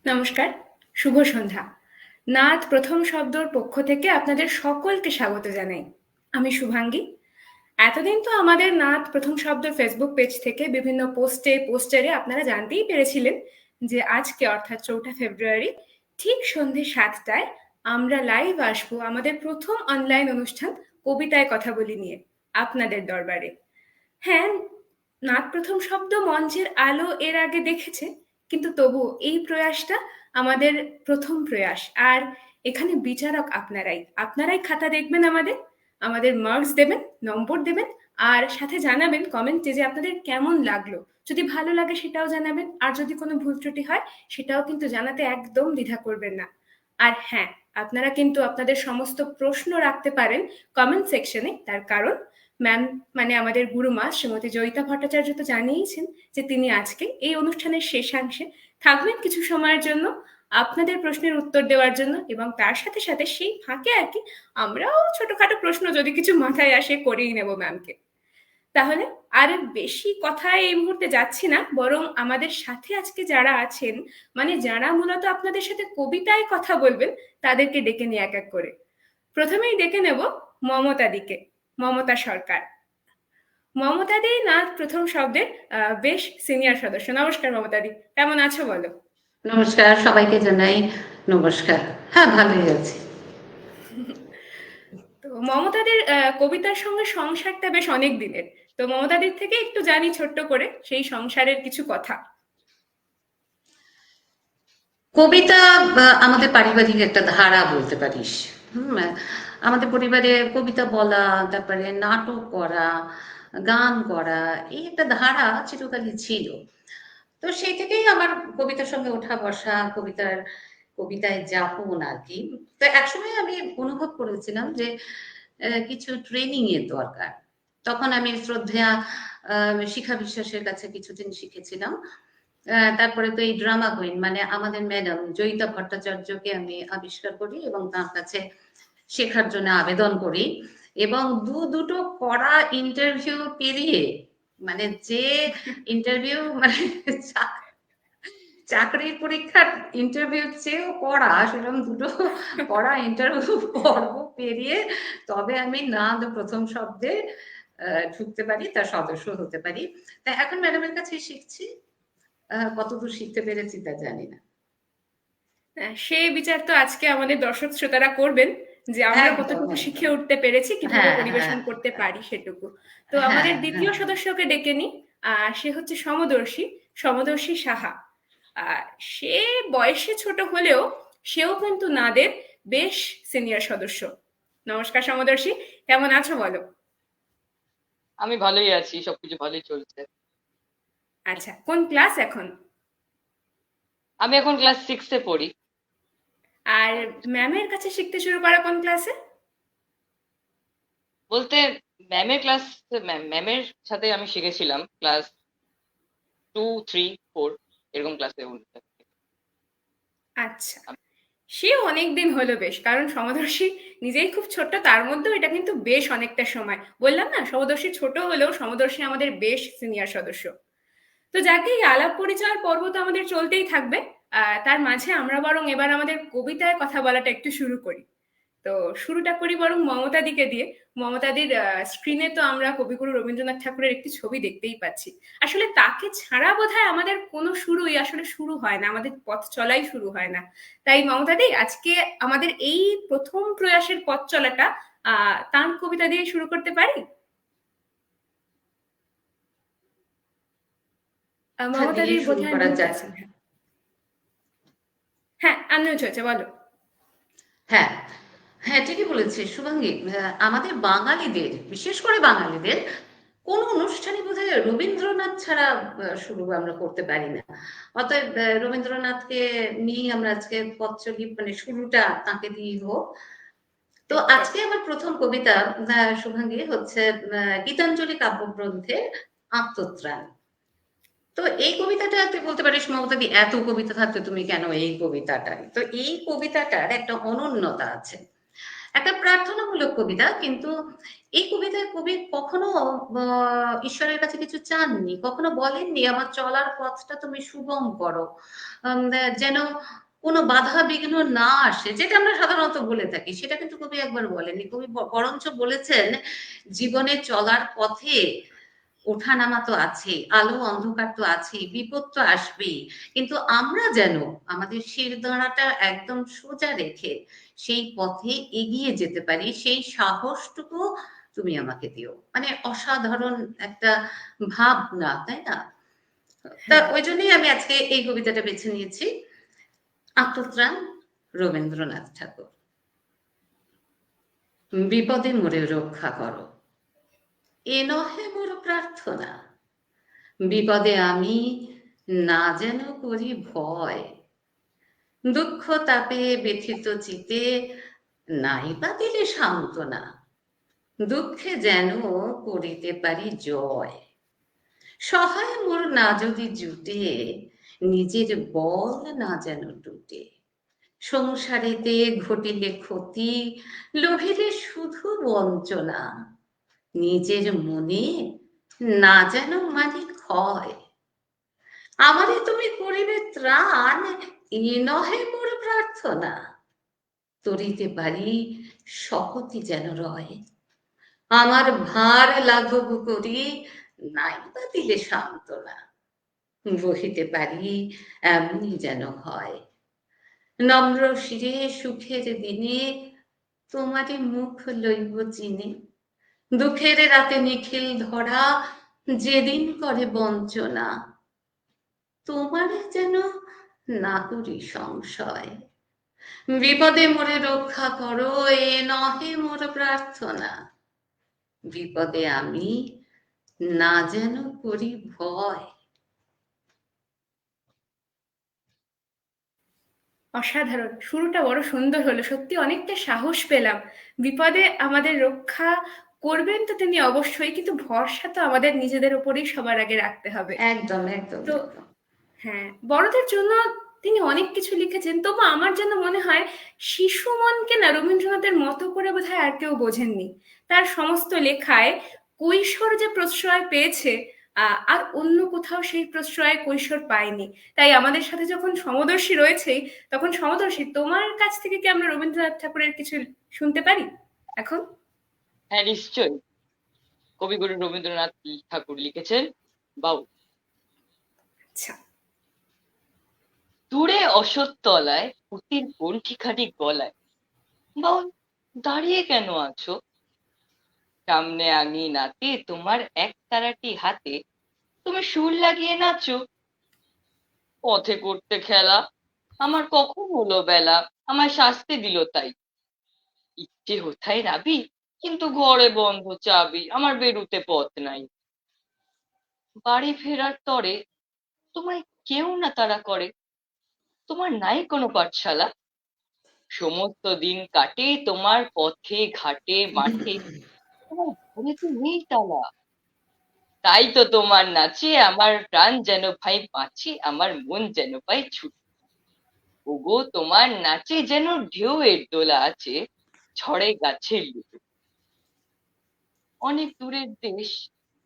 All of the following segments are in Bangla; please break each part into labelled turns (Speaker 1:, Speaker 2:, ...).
Speaker 1: নমস্কার, শুভ সন্ধ্যা। নাদ প্রথম শব্দর পক্ষ থেকে আপনাদের সকলকে স্বাগত জানাই। আমি শুভাঙ্গী। এতদিন তো আমাদের নাদ প্রথম শব্দ ফেসবুক পেজ থেকে বিভিন্ন পোস্টারে আপনারা জানতেই পেরেছিলেন যে আজকে অর্থাৎ 4ঠা ফেব্রুয়ারি ঠিক সন্ধে 7টায় আমরা লাইভ আসবো আমাদের প্রথম অনলাইন অনুষ্ঠান কবিতায় কথা বলি নিয়ে আপনাদের দরবারে। হ্যাঁ, নাদ প্রথম শব্দ মঞ্চের আলো এর আগে দেখেছে, কিন্তু তবুও এই প্রয়াসটা আমাদের প্রথম প্রয়াস। আর এখানে বিচারক আপনারাই আপনারাই খাতা দেখবেন, আমাদের আমাদের মার্কস দেবেন, নম্বর দেবেন, আর সাথে জানাবেন কমেন্টে যে আপনাদের কেমন লাগলো। যদি ভালো লাগে সেটাও জানাবেন, আর যদি কোনো ভুল ত্রুটি হয় সেটাও কিন্তু জানাতে একদম দ্বিধা করবেন না। আর হ্যাঁ, আপনারা কিন্তু আপনাদের সমস্ত প্রশ্ন রাখতে পারেন কমেন্ট সেকশনে। তার কারণ ম্যাম, মানে আমাদের গুরুমা শ্রীমতী জয়িতা ভট্টাচার্য তো জানিয়েছেন যে তিনি আজকে এই অনুষ্ঠানের শেষাংশে থাকবেন কিছু সময়ের জন্য আপনাদের প্রশ্নের উত্তর দেওয়ার জন্য, এবং তার সাথে সাথে সেই ফাঁকে আর কি আমরাও ছোটখাটো প্রশ্ন যদি কিছু মাথায় আসে করেই নেব ম্যামকে। তাহলে আর বেশি কথায় এই মুহূর্তে যাচ্ছি না, বরং আমাদের সাথে আজকে যারা আছেন, মানে যারা মূলত আপনাদের সাথে কবিতায় কথা বলবেন, তাদেরকে ডেকে নিয়ে এক এক করে। প্রথমেই ডেকে নেব মমতাদিকে, মমতা সরকার। মমতাদি নাথ প্রথম শব্দের বেশ সিনিয়র সদস্য। নমস্কার মমতাদি, কেমন আছো বলো?
Speaker 2: নমস্কার, সবাইকে জানাই নমস্কার। হ্যাঁ, ভালোই আছি।
Speaker 1: তো মমতাদির কবিতার সঙ্গে সংসারটা বেশ অনেক দিনের। তো মমতাদির থেকে একটু জানি ছোট্ট করে সেই সংসারের কিছু কথা।
Speaker 2: কবিতা আমাদের পারিবারিক একটা ধারা বলতে পারিস। হুম, আমাদের পরিবারে কবিতা বলা, তারপরে নাটক করা, গান করা, এই একটা ধারা চিরকালই ছিল। তো সেই থেকেই আমার কবিতার সঙ্গে ওঠা বসা, কবিতায় যাপন আর কি। তো একসময় আমি অনুভব করেছিলাম যে কিছু ট্রেনিং এর দরকার। তখন আমি শ্রদ্ধেয়া শিখা বিশ্বাসের কাছে কিছুদিন শিখেছিলাম। তারপরে তো এই ড্রামা কুইন মানে আমাদের ম্যাডাম জয়িতা ভট্টাচার্যকে আমি আবিষ্কার করি এবং তার কাছে শেখার জন্য আবেদন করি, এবং দুটো কড়া ইন্টারভিউ পেরিয়ে, মানে যে ইন্টারভিউ মানে চাকরির পরীক্ষার ইন্টারভিউ চেয়েও কড়া, সেরকম দুটো কড়া ইন্টারভিউ পর্ব পেরিয়ে তবে আমি নাদ প্রথম শব্দে ঢুকতে পারি, তার সদস্য হতে পারি। তা এখন ম্যাডামের কাছে শিখছি। কতদূর শিখতে পেরেছি তা জানি না।
Speaker 1: সে বিচার তো আজকে আমাদের দর্শক শ্রোতারা করবেন যে আমরা
Speaker 2: একদম
Speaker 1: কতটুকু শিখে
Speaker 2: একদম।
Speaker 1: উঠতে পেরেছি, কিভাবে
Speaker 2: হ্যাঁ হ্যাঁ
Speaker 1: পরিবেশন করতে পারি সেটুকু। তো
Speaker 2: হ্যাঁ
Speaker 1: আমাদের
Speaker 2: হ্যাঁ।
Speaker 1: দ্বিতীয় সদস্যকে ডেকে নিই। সে হচ্ছে সমদর্শী, সমদর্শী সাহা। সে বয়সে ছোট হলেও সেও কিন্তু নাদের বেশ সিনিয়র সদস্য। নমস্কার সমদর্শী, কেমন আছো বলো?
Speaker 3: আমি ভালোই আছি, সবকিছু ভালোই চলছে।
Speaker 1: আচ্ছা, কোন ক্লাস এখন?
Speaker 3: আমি এখন ক্লাস 6-এ পড়ি।
Speaker 1: আর ম্যামের কাছে শিখতে শুরু করা কোন ক্লাসে?
Speaker 3: বলতে ম্যামের ক্লাস, ম্যামের সাথে আমি শিখেছিলাম ক্লাস 2, 3, 4 এরকম ক্লাসে উঠতে।
Speaker 1: আচ্ছা, সে অনেকদিন হলো বেশ, কারণ সমদর্শী নিজেই খুব ছোট্ট, তার মধ্যেও এটা কিন্তু বেশ অনেকটা সময়। বললাম না, সমদর্শী ছোট হলেও সমদর্শী আমাদের বেশ সিনিয়র সদস্য। তো যাকে এই আলাপ পরিচয়ের পর্ব তো আমাদের চলতেই থাকবে। তার মাঝে আমরা বরং এবার আমাদের কবিতায় কথা বলাটা একটু শুরু করি। তো শুরুটা করি বরং মমতাদিকে দিয়ে। মমতাদির স্ক্রিনে তো আমরা কবিগুরু রবীন্দ্রনাথ ঠাকুরের একটি ছবি দেখতেই পাচ্ছি। আসলে তাকে ছাড়া বোধহয় আমাদের কোনো শুরুই আসলে শুরু হয় না, আমাদের পথ চলাই শুরু হয় না। তাই মমতাদি, আজকে আমাদের এই প্রথম প্রয়াসের পথ চলাটা তার কবিতা দিয়ে শুরু করতে পারি?
Speaker 2: কথা
Speaker 1: মমতাদি
Speaker 2: দিয়েই শুরু
Speaker 1: বোধহয়
Speaker 2: করা
Speaker 1: মিউট
Speaker 2: যাক।
Speaker 1: আছেন। হ্যাঁ, হ্যাঁ, আনমিউট হয়েছে, বলো।
Speaker 2: হ্যাঁ হ্যাঁ, ঠিকই বলেছিস শুভাঙ্গী। আমাদের বাঙালিদের, বিশেষ করে বাঙালিদের, কোন অনুষ্ঠানই বোধহয় রবীন্দ্রনাথ ছাড়া শুরু আমরা করতে পারি না। অতএব রবীন্দ্রনাথকে নিয়ে আমরা আজকে পথ চলি, মানে শুরুটা তাকে দিয়ে হোক। তো
Speaker 1: একদম।
Speaker 2: আজকে আমার প্রথম কবিতা শুভাঙ্গী হচ্ছে গীতাঞ্জলি কাব্যগ্রন্থের আত্মত্রাণ। তো এই কবিতাটা তুই বলতে পারিস মমতাদি, এত কবিতা থাকতে তুমি কেন এই কবিতাটাই, তো এই কবিতাটার একটা অনন্যতা আছে। একটা প্রার্থনামূলক কবিতা, কিন্তু এই কবিতায় কবি কখনো ঈশ্বরের কাছে কিছু চাননি, কখনো বলেননি আমার চলার পথটা তুমি সুগম করো, যেন কোনো বাধা বিঘ্ন না আসে, যেটা আমরা সাধারণত বলে থাকি, সেটা কিন্তু কবি একবার বলেননি। কবি বরঞ্চ বলেছেন জীবনে চলার পথে ওঠানামা তো আছে, আলো অন্ধকার তো আছে, বিপদ তো আসবেই, কিন্তু আমরা যেন আমাদের শিরদাঁড়াটা একদম সোজা রেখে সেই পথে এগিয়ে যেতে পারি, সেই সাহসটুকু তুমি আমাকে দিও। মানে অসাধারণ একটা ভাবনা, তাই না? তা
Speaker 1: হ্যাঁ,
Speaker 2: ওই জন্যই আমি আজকে এই কবিতাটা বেছে নিয়েছি। আত্মত্রাণ, রবীন্দ্রনাথ ঠাকুর। বিপদে মোরে রক্ষা করো, এ নহে মোর প্রার্থনা, বিপদে আমি না যেন করি ভয়, দুঃখ তাপে ব্যথিত চিতে নাই বা দিলে সান্ত্বনা, দুঃখে যেন করিতে পারি জয়, সহায় মোর না যদি জুটে, নিজের বল না যেন টুটে, সংসারেতে ঘটিলে ক্ষতি, লোভিলে শুধু বঞ্চনা, নিজের মনে না যেন মানি ক্ষয়, আমারে তুমি করিবে ত্রাণ, এ নহে মোর প্রার্থনা, তরিতে পারি শপথি যেন রয়, আমার ভার লাঘব করি নাই বা দিলে সান্ত্বনা, বহিতে পারি এমনই যেন হয়, নম্র শিরে সুখের দিনে তোমারে মুখ লইব চিনে, দুঃখের রাতে নিখিল ধরা যেদিন করে বঞ্চনা, তোমারে যেন না করি সংশয়, বিপদে মোরে রক্ষা করো, এ নহে মোর প্রার্থনা, বিপদে আমি না যেন করি ভয়।
Speaker 1: অসাধারণ। শুরুটা বড় সুন্দর হলো, সত্যি অনেকটা সাহস পেলাম। বিপদে আমাদের রক্ষা করবেন তো তিনি অবশ্যই, কিন্তু ভরসা তো আমাদের নিজেদের উপরেই সবার আগে রাখতে হবে।
Speaker 2: একদম একদম
Speaker 1: তো
Speaker 2: একদম।
Speaker 1: হ্যাঁ, বড়দের জন্য তিনি অনেক কিছু লিখেছেন, তবু আমার যেন মনে হয় শিশু মনকে না রবীন্দ্রনাথের মতো করে বোধহয় আর কেউ বোঝেননি। তার সমস্ত লেখায় কৈশোর যে প্রশ্রয় পেয়েছে, আর অন্য কোথাও সেই প্রশ্রয় কৈশোর পায়নি। তাই আমাদের সাথে যখন সমদর্শী রয়েছেই, তখন সমদর্শী, তোমার কাছ থেকে কি আমরা রবীন্দ্রনাথ ঠাকুরের কিছু শুনতে পারি এখন?
Speaker 3: হ্যাঁ, নিশ্চয়ই। কবিগুরু রবীন্দ্রনাথ ঠাকুর লিখেছেন বাউল।
Speaker 1: আচ্ছা।
Speaker 3: দূরে অশ্বত্থতলায় পুতির কণ্ঠিখানি গলায়, বাউল দাঁড়িয়ে কেন আছো? সামনে আঙিনাতে তোমার এক তারাটি হাতে, তুমি সুর লাগিয়ে নাচো। পথে করতে খেলা, আমার কখন হলো বেলা, আমায় শাস্তি দিল তাই। ইচ্ছে হোথায় নাবি, কিন্তু ঘরে বন্ধ চাবি, আমার বেরুতে পথ নাই। বাড়ি ফেরার তরে তোমায় কেউ না তাড়া করে, তোমার নাই কোনো পাঠশালা। সমস্ত দিন কাটে তোমার পথে ঘাটে মাঠে, তোমার ঘরেতে নেই তালা। তাই তো তোমার নাচে আমার প্রাণ যেন ভাই বাঁচে, আমার মন যেন পাই ছুটে। ওগো তোমার নাচে যেন ঢেউয়ের দোলা আছে, ঝড়ে গাছের লুটো। অনেক দূরের দেশ,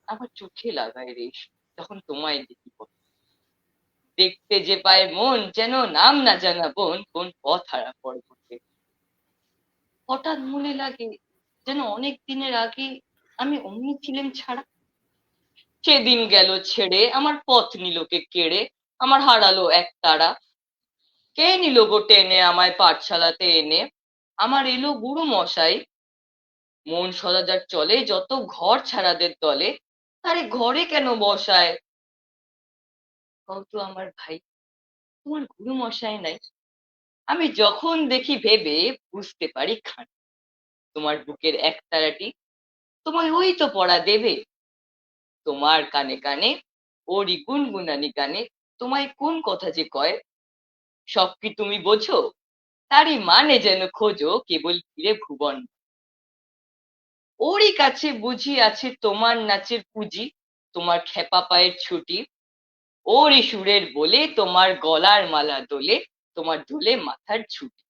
Speaker 3: আমার চোখে লাগায় রেশ, যখন তোমায় দেখি পথে। দেখতে যে পায় মন, যেন নাম না জানা বোন, কোন পথ হারা পর্বতে। হঠাৎ মনে লাগে যেন অনেক দিনের আগে আমি অমনি ছিলেন ছাড়া। সেদিন গেল ছেড়ে, আমার পথ নিল কে কেড়ে, আমার হারালো এক তারা। কে নিল গো টেনে আমায় পাঠশালাতে এনে, আমার এলো গুরু মশাই। মন সদা যার চলে যত ঘর ছাড়াদের দলে, আরে ঘরে কেন বসায়? কত আমার ভাই, তোমার গুরু মশাই নাই? আমি যখন দেখি ভেবে বুঝতে পারি খান, তোমার বুকের একতারাটি তোমায় ওই তো পড়া দেবে। তোমার কানে কানে ওরই গুনগুনানি গানে, তোমায় কোন কথা যে কয়, সব কি তুমি বোঝো? তারই মানে যেন খোঁজো কেবল ফিরে ভুবন। ওরই কাছে বুঝি আছে তোমার নাচের পুঁজি, তোমার খেপা পায়ের ছুটি। ওরই সুরের বলে তোমার গলার মালা দোলে, তোমার দোলে মাথার ঝুঁটি।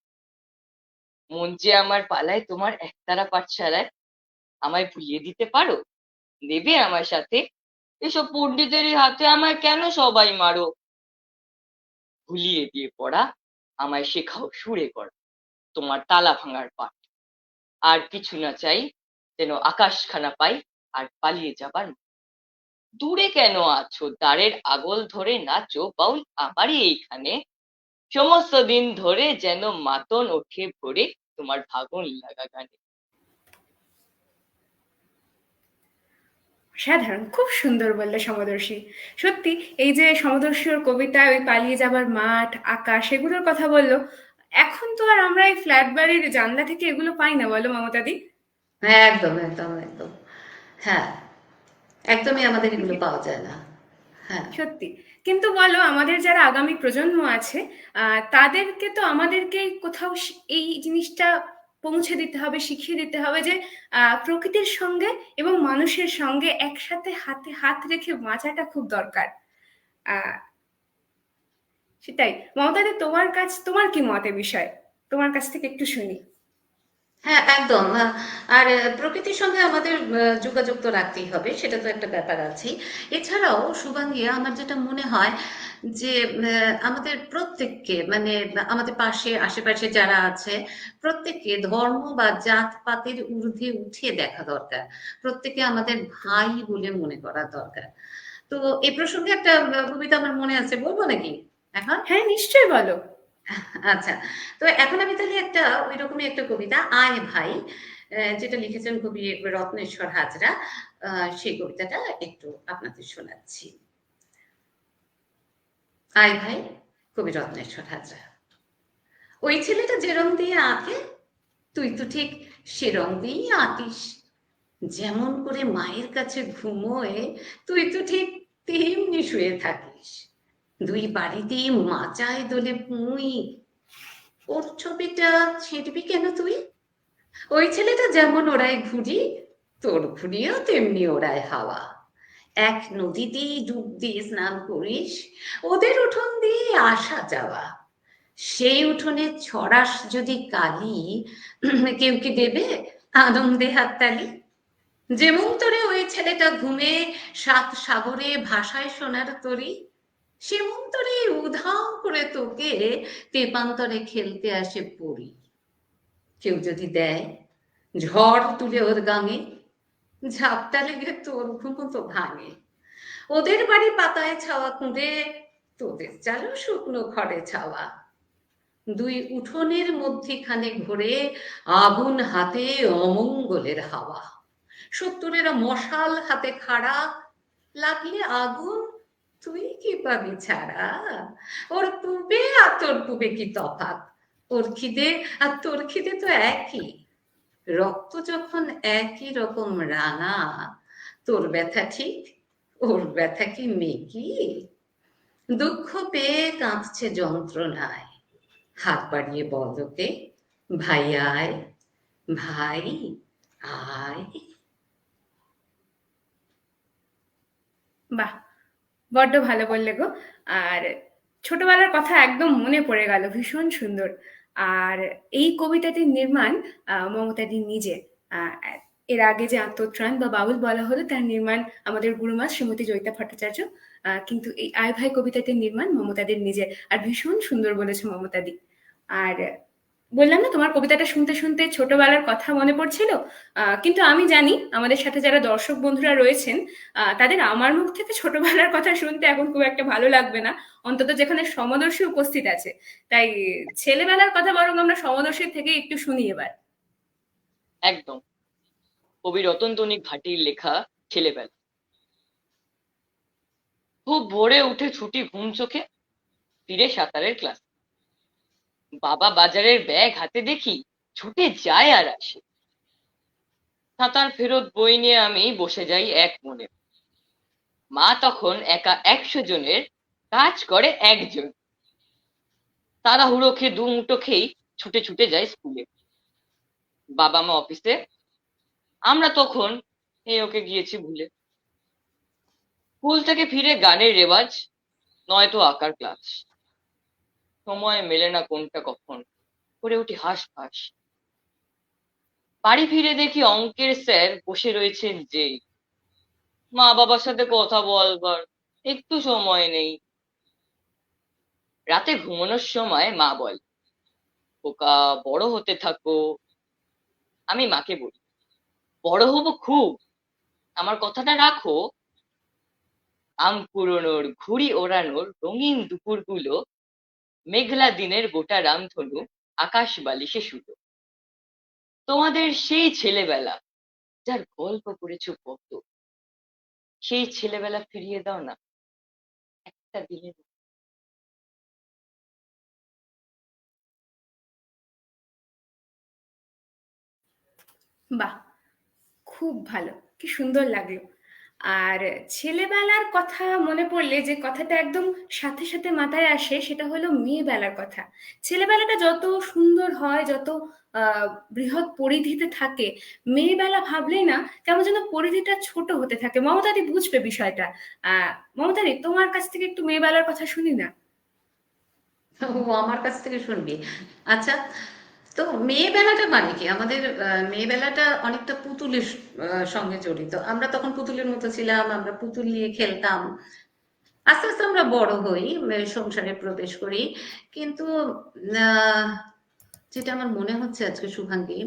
Speaker 3: মন যে আমার পালায় তোমার একতারা পাঠশালায়, আমায় ভুলিয়ে দিতে পারো? দেবে আমার সাথে? এসব পণ্ডিতেরই হাতে আমায় কেন সবাই মারো? ভুলিয়ে দিয়ে পড়া, আমায় শেখাও সুরে করা, তোমার তালা ভাঙার পাঠ। আর কিছু না চাই, যেন আকাশখানা পাই, আর পালিয়ে যাবার মুখ। দূরে কেন আছো, দ্বারের আগল ধরে নাচো বাউল আমারই এইখানে। সমস্ত দিন ধরে যেন মাতন ওঠে ভরে, তোমার ভাগন লাগা গানে।
Speaker 1: সাধারণ, খুব সুন্দর বললে সমদর্শী। সত্যি, এই যে সমদর্শী ওর কবিতায় ওই পালিয়ে যাবার মাঠ, আকাশ, এগুলোর কথা বললো, এখন তো আর আমরা এই ফ্ল্যাট বাড়ির জানলা থেকে এগুলো পাই না, বলো মমতাদি?
Speaker 2: হ্যাঁ, একদম একদম একদম। হ্যাঁ, একদমই আমাদের এগুলো পাওয়া যায় না। হ্যাঁ।
Speaker 1: সত্যি। কিন্তু বলো, আমাদের যারা আগামী প্রজন্ম আছে, তাদেরকে তো আমাদেরকে কোথাও এই জিনিসটা পৌঁছে দিতে হবে, শিখিয়ে দিতে হবে যে প্রকৃতির সঙ্গে এবং মানুষের সঙ্গে একসাথে হাতে হাত রেখে বাঁচাটা খুব দরকার। আহ সেটাই। মমতাদি, তোমার কি মত এ বিষয়ে? তোমার কাছ থেকে একটু শুনি।
Speaker 2: হ্যাঁ, একদম। আর প্রকৃতির সঙ্গে আমাদের যোগাযোগ তো রাখতেই হবে, সেটা তো একটা ব্যাপার আছেই। এছাড়াও শুভাঙ্গী, আমার যেটা মনে হয় যে আমাদের প্রত্যেককে, মানে আমাদের পাশে আশেপাশে যারা আছে, প্রত্যেককে ধর্ম বা জাতপাতের ঊর্ধ্বে উঠিয়ে দেখা দরকার। প্রত্যেককে আমাদের ভাই বলে মনে করা দরকার। তো এই প্রসঙ্গে একটা কবিতা আমার মনে আছে, বলবো নাকি এখন?
Speaker 1: হ্যাঁ, নিশ্চয়ই বলো।
Speaker 2: আচ্ছা, তো এখন আমি তাহলে একটা ওইরকমই একটা কবিতা, আয় ভাই, যেটা লিখেছেন কবি রত্নেশ্বর হাজরা, সেই কবিতাটা একটু আপনাদের শোনাচ্ছি। আয় ভাই, কবি রত্নেশ্বর হাজরা। ওই ছেলেটা যে রং দিয়ে আঁকে, তুই তো ঠিক সে রং দিয়েই আঁকিস। যেমন করে মায়ের কাছে ঘুমোয়, তুই তো ঠিক তেমনি শুয়ে থাকিস। দুই বাড়িতেই মাচায় দোলে পুঁই, ওর ছবিটা ছিঁড়বি কেন তুই? ওই ছেলেটা যেমন ওড়ায় ঘুড়ি, তোর ঘুড়িও তেমনি ওড়ায় হাওয়া। এক নদীতেই ডুব দিয়ে স্নান করিস, ওদের উঠোন দিয়ে আসা যাওয়া। সেই উঠোনে ছড়াস যদি কালি, কেউ কি দেবে আনন্দে হাততালি? যেমন তোরে ওই ছেলেটা ঘুমে সাত সাগরে ভাষায় শোনার তরি, সেমন তোরে উধাও করে তোকে তেপান্তরে খেলতে আসে পড়ি। কেউ যদি দেয় ঝড় তুলে ওর গাঙে, ঝাপটা লেগে তোর ঘুমো তো ভাঙে। ওদের বাড়ি পাতায় ছাওয়া কুঁড়ে, তোদের চালও শুকনো খড়ে ছাওয়া। দুই উঠোনের মধ্যিখানে ঘোরে আগুন হাতে অমঙ্গলের হাওয়া। সত্তরেরা মশাল হাতে খাড়া, লাগলে আগুন তুই কি পাবি ছাড়া? ওর পুবে আর তোর পুবে কি তফাৎ? ওর খিদে আর তোর খিদে তো একই। রক্ত যখন একই রকম রাঙা, তোর ব্যথা ঠিক, ওর ব্যথা কি মেকি? দুঃখ পেয়ে কাঁদছে যন্ত্রণায়, হাত বাড়িয়ে বল ওকে, ভাই আয়, ভাই আয়।
Speaker 1: বাহ! বড্ড ভালো বললে গো। আর ছোটবেলার কথা একদম মনে পড়ে গেল। ভীষণ সুন্দর। আর এই কবিতাটির নির্মাণ মমতাদি নিজে। আ এর আগে যে আত্মত্রাণ বা বাউল বলা হলো, তার নির্মাণ আমাদের গুরুমা শ্রীমতী জয়িতা ভট্টাচার্য। কিন্তু এই আয় ভাই কবিতাটির নির্মাণ মমতাদির নিজের। আর ভীষণ সুন্দর বলেছে মমতাদি। আর বললাম না, তোমার কবিতাটা শুনতে শুনতে ছোটবেলার কথা মনে পড়ছিল। কিন্তু আমি জানি আমাদের সাথে যারা দর্শক বন্ধুরা রয়েছেন, তাদের আমার মুখ থেকে ছোটবেলার কথা শুনতে এখন খুব একটা ভালো লাগবে না, অন্তত যেখানে সমদর্শী উপস্থিত আছে। তাই ছেলেবেলার কথা বরং আমরা সমদর্শীর থেকে একটু শুনি এবার।
Speaker 3: একদম। কবি রতনতনী ঘাটির লেখা ছেলেবেলা। খুব ভোরে উঠে ছুটি ঘুম চোখে, ফিরে সাঁতারের ক্লাস। বাবা বাজারের ব্যাগ হাতে দেখি, ছুটে যায় আর আসে। সাঁতার ফেরত বই নিয়ে আমি বসে যাই এক মনে। মা তখন একা 100 জনের কাজ করে একজন। তাড়াহুড়ো খেয়ে দু মুঠো খেয়েই ছুটে ছুটে যায় স্কুলে। বাবা মা অফিসে, আমরা তখন এই ওকে গিয়েছি ভুলে। স্কুল থেকে ফিরে গানের রেওয়াজ, নয়তো আঁকার ক্লাস। সময় মেলে না কোনটা কখন, করে উঠি হাঁস ফাঁস। বাড়ি ফিরে দেখি অঙ্কের স্যার বসে রয়েছেন যেই, মা বাবার সাথে কথা বলবার একটু সময় নেই। রাতে ঘুমানোর সময় মা বলে, খোকা বড় হতে থাকো। আমি মাকে বলি, বড় হবো খুব, আমার কথাটা রাখো। আম কুড়োনোর, ঘুড়ি ওড়ানোর রঙিন দুপুরগুলো, মেঘলা দিনের গোটা রামধনু, আকাশ বালিশে শুলো। তোমাদের সেই ছেলেবেলা, যার গল্প করেছো কত, সেই ছেলেবেলা ফিরিয়ে দাও না একটা দিনের।
Speaker 1: বাহ, খুব ভালো, কি সুন্দর লাগলো। আর ছেলেবেলার কথা মনে পড়লে যে কথাটা একদম সাথে সাথে মাথায় আসে সেটা হলো মেয়েবেলার কথা। ছেলেবেলাটা যত সুন্দর হয়, যত আহ বৃহৎ পরিধিতে থাকে, মেয়েবেলা ভাবলেই না কেমন যেন পরিধিটা ছোট হতে থাকে। মমতাদি বুঝবে বিষয়টা। মমতাদি, তোমার কাছ থেকে একটু মেয়েবেলার কথা শুনি না।
Speaker 2: ও আমার কাছ থেকে শুনবি? আচ্ছা, তো মেয়েবেলাটা মানে কি আমাদের? মেয়েবেলাটা অনেকটা পুতুলের সঙ্গে জড়িত। আমরা তখন পুতুলের মতো ছিলাম, আমরা পুতুল নিয়ে খেলতাম। আস্তে আস্তে আমরা বড় হই, সংসারে প্রবেশ করি। কিন্তু আহ, যেটা আমার মনে হচ্ছে আজকে শুভাঙ্গী,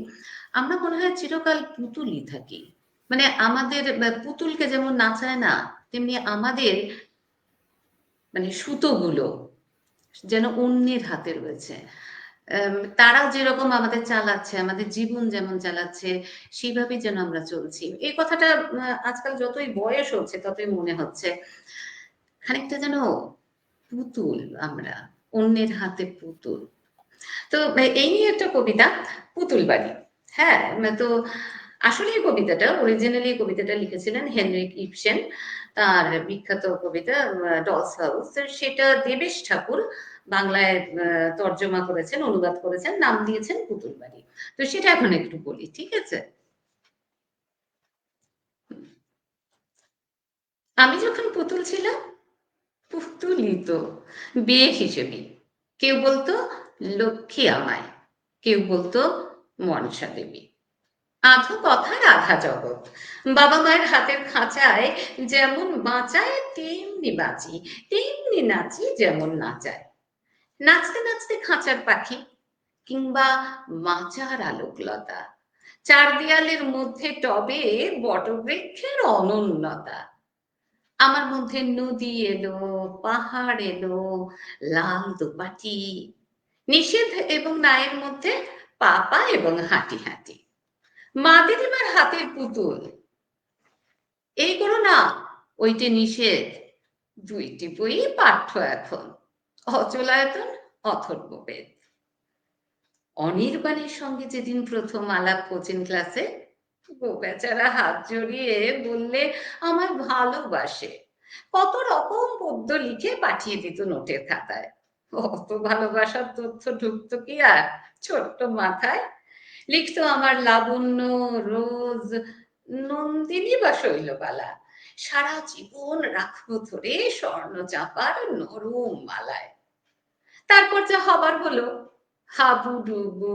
Speaker 2: আমরা মনে হয় চিরকাল পুতুলই থাকি। মানে আমাদের পুতুলকে যেমন নাচায় না, তেমনি আমাদের মানে সুতোগুলো যেন অন্যের হাতে রয়েছে। তারাও যেরকম আমাদের চালাচ্ছে, আমাদের জীবন যেমন চালাচ্ছে, সেইভাবেই যেন আমরা চলছি। এই কথাটা আজকাল যতই বয়স হচ্ছে ততই মনে হচ্ছে খানিকটা যেন পুতুল আমরা, অন্যের হাতে পুতুল। তো এই নিয়ে একটা কবিতা, পুতুল বাড়ি। হ্যাঁ, তো আসলে এই কবিতাটা, অরিজিনালি কবিতাটা লিখেছিলেন হেনরিক ইবসেন। তার বিখ্যাত কবিতা ডলস হাউস, সেটা দেবেশ ঠাকুর বাংলায় তর্জমা করেছেন, অনুবাদ করেছেন, নাম দিয়েছেন পুতুল বাড়ি। তো সেটা এখন একটু বলি, ঠিক আছে? আমি যখন পুতুল ছিলাম, পুতুলই তো, বিয়ে হিসেবে কেউ বলতো লক্ষ্মী আমায়, কেউ বলতো মনসা দেবী। আধো কথার আধা জগৎ, বাবা মায়ের হাতের খাঁচায় যেমন বাঁচায় তেমনি বাঁচি, তেমনি নাচি যেমন নাচায়। নাচতে নাচতে খাঁচার পাখি কিংবা মাচার আলোকলতা, চার দেয়ালের মধ্যে টবে বটবৃক্ষের অনন্যতা। আমার মধ্যে নদী এলো, পাহাড় এলো, লাল দোপাটি, নিষেধ এবং নায়ের মধ্যে পাপা এবং হাঁটি হাঁটি। মা দিদিমার হাতের পুতুল, এই করো না, ওইটে নিষেধ, দুইটি বই পাঠ্য এখন, অচলায়তন, অথর্ববেদ। অনির্বাণের সঙ্গে যেদিন প্রথম আলাপ কোচিং ক্লাসে, ও বেচারা হাত জড়িয়ে বললে আমায় ভালোবাসে, কত রকম পদ্য লিখে পাঠিয়ে দিত নোটের খাতায়। অত ভালোবাসার তথ্য ঢুকতো কি আর ছোট্ট মাথায়? লিখতো আমার লাবণ্য, রোজ, নন্দিনী বা শৈলবালা, সারা জীবন রাখবো ধরে স্বর্ণ চাপার নরম মালায়। তারপর যা হবার হলো, হাবুডুবু,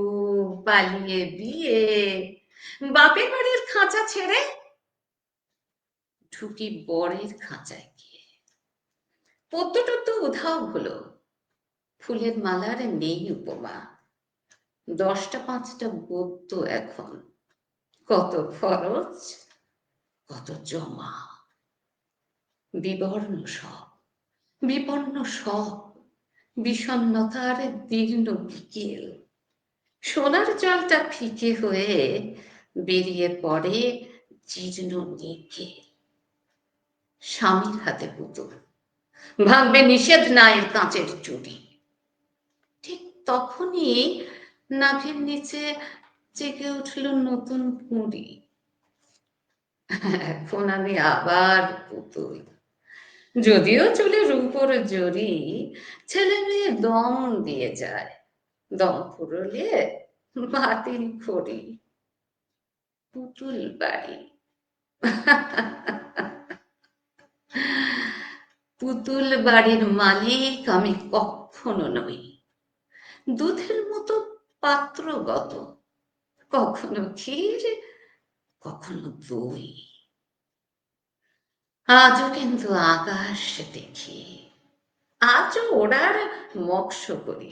Speaker 2: পালিয়ে বিয়ে, বাপের বাড়ির খাঁচা ছেড়ে ঢুকি বরের খাঁচায় গিয়ে। পদ্য টদ্য উধাও হলো, ফুলের মালার নেই উপমা, 10টা 5টা গদ্য এখন, কত খরচ, কত জমা। বিবর্ণ সব, বিপন্ন সব, বিষণ্ণতার দীর্ণ বিকেল, সোনার জলটা ফিকে হয়ে বেরিয়ে পড়ে জীর্ণ নিকেল। স্বামীর হাতে পুতুল, ভাঙবে নিষেধ নায়ের কাঁচের চুড়ি। ঠিক তখনই নাভির নিচে জেগে উঠল নতুন কুঁড়ি। এখন আমি আবার পুতুল, যদিও চলে রূপোর জরি, ছেলে মেয়ে দম দিয়ে যায়, দম ফুরলে বাতিল করি। পুতুল বাড়ি। পুতুল বাড়ির মালিক আমি কখনো নই, দুধের মতো পাত্রগত, কখনো ক্ষীর, কখনো দই। আজও কিন্তু আকাশ দেখি, আজও ওড়ার মক্ষ করি।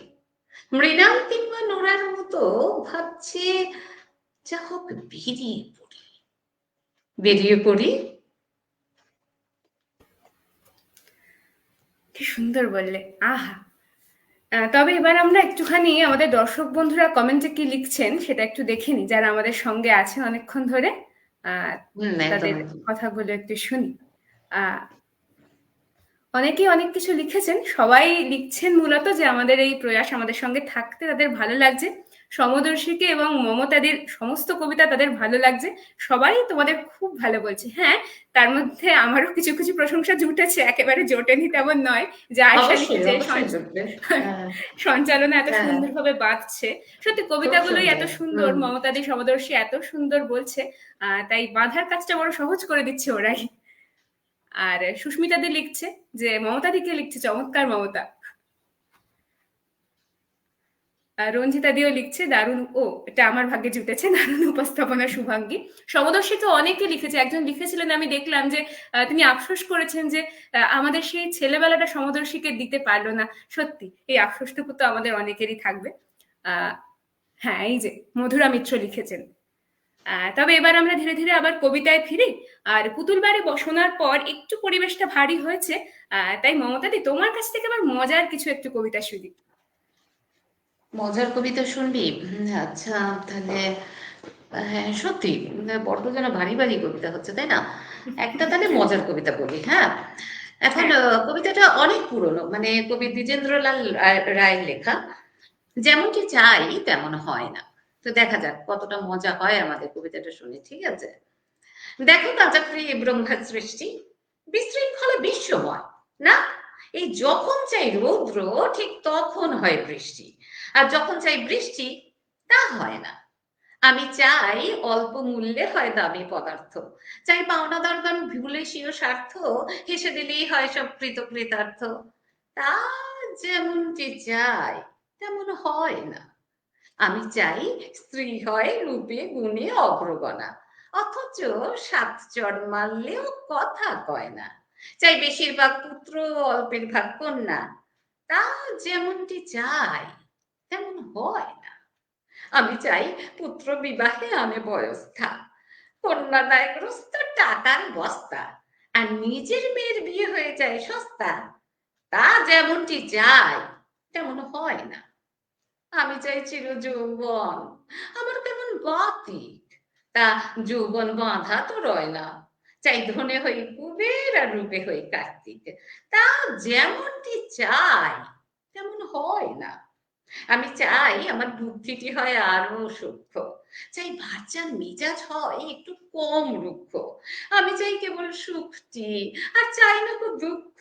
Speaker 2: মৃণাল কিংবা নোড়ার মতো ভাবছি, যা হোক বেরিয়ে পড়ি।
Speaker 1: কি সুন্দর বললে, আহা! তবে এবার আমরা একটুখানি আমাদের দর্শক বন্ধুরা কমেন্টে কি লিখছেন সেটা একটু দেখে নিই, যারা আমাদের সঙ্গে আছেন অনেকক্ষণ ধরে।
Speaker 2: একদম
Speaker 1: তাদের
Speaker 2: একদম।
Speaker 1: কথাগুলো একটু শুনি। আহ অনেকেই অনেক কিছু লিখেছেন, সবাই লিখছেন মূলত যে আমাদের এই প্রয়াস, আমাদের সঙ্গে থাকতে তাদের ভালো লাগছে। সমদর্শীকে এবং মমতাদির সমস্ত কবিতা তাদের ভালো লাগছে। সবাই তোমাদের খুব ভালো বলছে। হ্যাঁ, তার মধ্যে আমারও কিছু কিছু প্রশংসা জুটেছে, একেবারে জোটেনি তেমন নয়। যে আয়শা
Speaker 2: অবশ্যই
Speaker 1: লিখেছে
Speaker 2: অবশ্যই জুটবে। হ্যাঁ
Speaker 1: সঞ্চালনা এত
Speaker 2: হ্যাঁ,
Speaker 1: সুন্দরভাবে বাঁধছে। সত্যি
Speaker 2: খুব
Speaker 1: কবিতাগুলোই এত
Speaker 2: সুন্দর।
Speaker 1: সুন্দর, মমতাদি সমদর্শী এত সুন্দর বলছে। তাই বাঁধার কাজটা বড় সহজ করে দিচ্ছে ওরাই। আর সুস্মিতা দি লিখছে যে মমতা দিকে লিখছে চমৎকার মমতা। রঞ্জিতা দিও লিখছে দারুণ, ও এটা আমার ভাগ্যে জুটেছে, দারুণ উপস্থাপনা শুভাঙ্গী। সমদর্শী তো অনেকে লিখেছে, একজন লিখেছিলেন আমি দেখলাম যে তিনি আফসোস করেছেন যে আমাদের সেই ছেলেবেলাটা সমদর্শীকে দিতে পারলো না। সত্যি এই আফসোসটুকু তো আমাদের অনেকেরই থাকবে। হ্যাঁ, এই যে মধুরা মিত্র লিখেছেন। তবে এবার আমরা ধীরে ধীরে আবার কবিতায় ফিরি। আর পুতুল বাড়ি শোনার পর একটু পরিবেশটা ভারী হয়েছে। তাই মমতাদি তোমার কাছ থেকে আবার মজার কিছু একটু কবিতা শুনি।
Speaker 2: মজার কবিতা শুনবি? আচ্ছা, তাহলে হ্যাঁ সত্যি বড্ড যেন ভারী ভারী কবিতা হচ্ছে, তাই না? একটা তাহলে মজার কবিতা বলি, হ্যাঁ। এখন
Speaker 1: হ্যাঁ,
Speaker 2: কবিতাটা অনেক পুরনো, মানে কবি দ্বিজেন্দ্রলাল রায়ের লেখা। যেমনটি চাই তেমন হয় না। তো দেখা যাক কতটা মজা হয় আমাদের কবিতাটা শুনে, ঠিক আছে? দেখো তাজাফরি ব্রহ্মার সৃষ্টি, বিশৃঙ্খলা বিশ্বময় না? এই যখন চাই রৌদ্র, ঠিক তখন হয় বৃষ্টি, আর যখন চাই বৃষ্টি, তা হয় না। আমি চাই অল্প মূল্যে হয় দামি পদার্থ, চাই পাওনাদারগণ ভুলে স্বীয় স্বার্থ, হেসে দিলেই হয় সব কৃতকৃতার্থ। তা যেমনটি চাই তেমন হয় না। আমি চাই স্ত্রী হয় রূপে গুণে অগ্রগণা, অথচ সাত চর মারলেও কথা কয় না। চাই বেশিরভাগ পুত্র, অল্পের ভাগ কন্যা। তা যেমনটি চাই তেমন হয় না। আমি চাই পুত্র বিবাহে আনে বয়স্থা, কন্যা দায়গ্রস্ত টাকার বস্তা, আর নিজের মেয়ের বিয়ে হয়ে যায় সস্তা। তা যেমনটি চাই তেমন হয় না। আমি চাই চির যৌবন, আমার কেমন বাতিক, তা যৌবন বাঁধা তো রয় না। চাই ধনে হই কুবের আর রূপে হই কার্তিক। তা যেমনটি চাই তেমন হয় না। আমি চাই আমার বুদ্ধিটি হয় আরো সূক্ষ্ম, চাই বাচ্চার মেজাজ হয় একটু কম রুক্ষ। আমি চাই কেবল সুখটি, আর চাই না কো দুঃখ।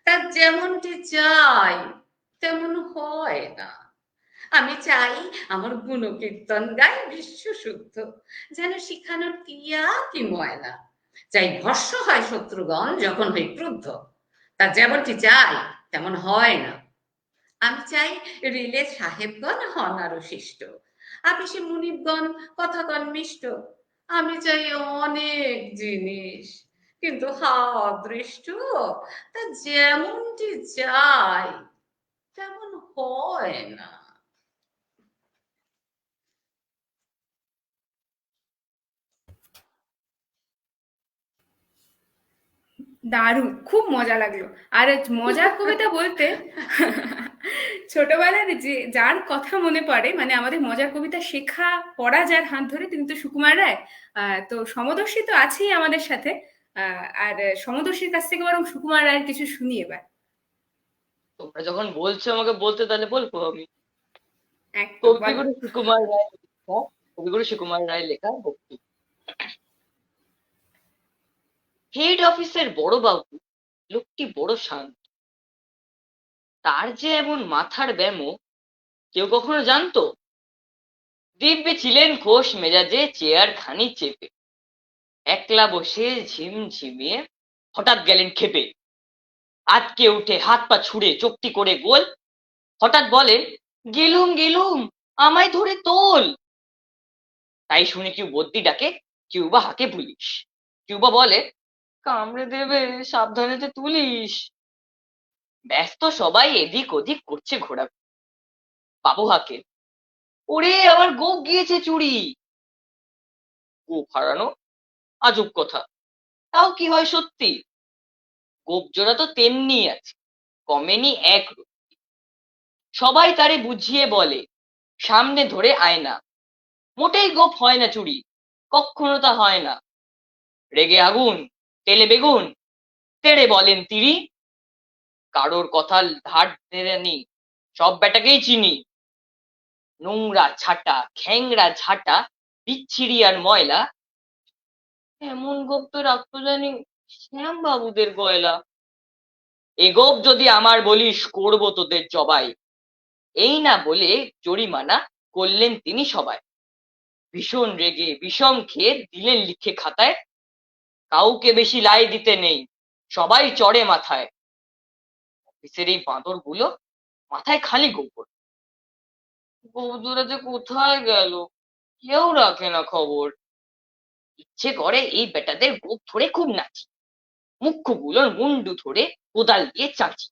Speaker 2: তার যেমনটি চাই তেমন হয় না। আমি চাই আমার গুণকীর্তন গাই বিশ্ব শুদ্ধ, যেন শিখানোর তিয়া কি ময়না। চাই ভস্য হয় শত্রুগণ যখন হই ক্রুদ্ধ, তা যেমনটি চাই তেমন হয় না। আমি চাই রিলে সাহেবগণ হন আরো শিষ্ট, আপিসে মুনিবগণ কথা কন মিষ্ট। আমি চাই অনেক জিনিস, কিন্তু হা অদৃষ্ট, তা যেমনটি চাই তেমন হয় না।
Speaker 1: দারুণ, খুব মজা লাগলো। আর মজার কবিতা বলতে ছোটবেলার যে যার কথা মনে পড়ে, মানে আমাদের মজার কবিতা শেখা পড়া যার হাত ধরে, তিনি তো সুকুমার রায়। তো সমদর্শী তো আছেই আমাদের সাথে। আর সমদর্শীর কাছ থেকে বরং সুকুমার রায়ের কিছু শুনি এবার।
Speaker 3: তোমরা যখন বলছো আমাকে বলতে, তাহলে বলবো আমি।
Speaker 1: একদম বলো।
Speaker 3: কবিগুরু সুকুমার রায় লেখা ভক্তি। হেড অফিসের বড় বাবু লোকটি বড় শান্ত, তার যে এমন মাথার ব্যামো কেউ কখনো জানতো? দিব্যি ছিলেন খোশ মেজাজে চেয়ার খানি চেপে, একলা বসে ঝিমঝিমিয়ে হঠাৎ গেলেন খেপে, আতকে উঠে হাত পা ছুড়ে চোখটি করে গোল, হঠাৎ বলেন, গেলুম গেলুম, আমায় ধরে তোল। তাই শুনে কেউ বদ্যি ডাকে, কেউ বা হাঁকে পুলিশ, কেউ বা বলে কামড়ে দেবে সাবধানে তো তুলিস। ব্যস্ত সবাই এদিক ওদিক করছে ঘোরা। বাবু হাঁকে, ওরে আমার গোপ গিয়েছে চুরি। গোপ হারানো আজব কথা, তাও কি হয় সত্যি? গোপ জোড়া তো তেমনি আছে, কমেনি এক রূপ। সবাই তারে বুঝিয়ে বলে, সামনে ধরে আয়না, মোটেই গোপ হয় না চুরি, কখনো তা হয় না। রেগে আগুন, তেলে বেগুন, তেড়ে বলেন তিরি, কারোর কথা ধার ধারে নি, সব বেটাকেই চিনি। নোংরা ছাটা, খ্যাংরা ঝাঁটা, বিচ্ছিরি আর ময়লা, এমন গোপ তো রাখতো জানি শ্যাম বাবুদের গয়লা। এ গোপ যদি আমার বলিস, করবো তোদের জবাই। এই না বলে জরিমানা করলেন তিনি সবাই। ভীষণ রেগে বিষম খেয়ে দিলেন লিখে খাতায়, কাউকে বেশি লাই দিতে নেই, সবাই চড়ে মাথায়। অফিসের এই বাঁদর গুলো মাথায় খালি গোবর, বৌদুরা যে কোথায় গেল, কেউ রাখে না খবর। ইচ্ছে করে এই বেটাদের গোপ ধরে খুব নাচি, মুখ্যগুলোর মুন্ডু ধরে কোদাল দিয়ে চাঁচি।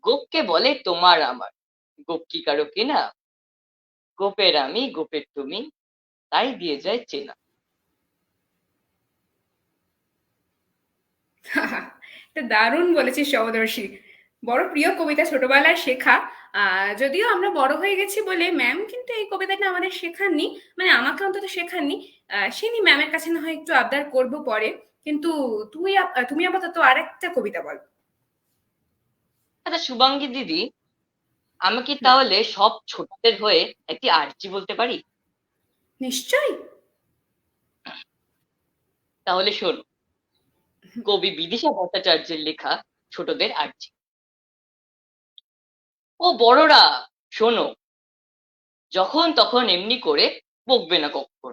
Speaker 3: গোপকে বলে তোমার আমার, গোপ কি কারো কেনা? গোপের আমি গোপের তুমি, তাই দিয়ে যায় চেনা।
Speaker 1: এটা দারুণ বলেছিস সমদর্শী। বড় প্রিয় কবিতা, ছোটবেলায় শেখা। যদিও আমরা বড় হয়ে গেছি বলে ম্যাম কিন্তু এই কবিতাটা আমাদের শেখাননি, মানে আমাকে অন্তত শেখাননি। সে নিয়ে ম্যামের কাছে না হয় একটু আবদার করবো পরে। কিন্তু তুমি আপাতত আরেকটা কবিতা বল।
Speaker 3: আচ্ছা শুভাঙ্গী দিদি, আমি কি
Speaker 1: হুম,
Speaker 3: তাহলে সব ছোটদের হয়ে একটি আর্জি বলতে পারি?
Speaker 1: নিশ্চয়ই।
Speaker 3: তাহলে শোনো, কবি বিদিশা ভট্টাচার্যের লেখা ছোটদের আর্জি। ও বড়রা শোনো, যখন তখন এমনি করে বকবে না কখন।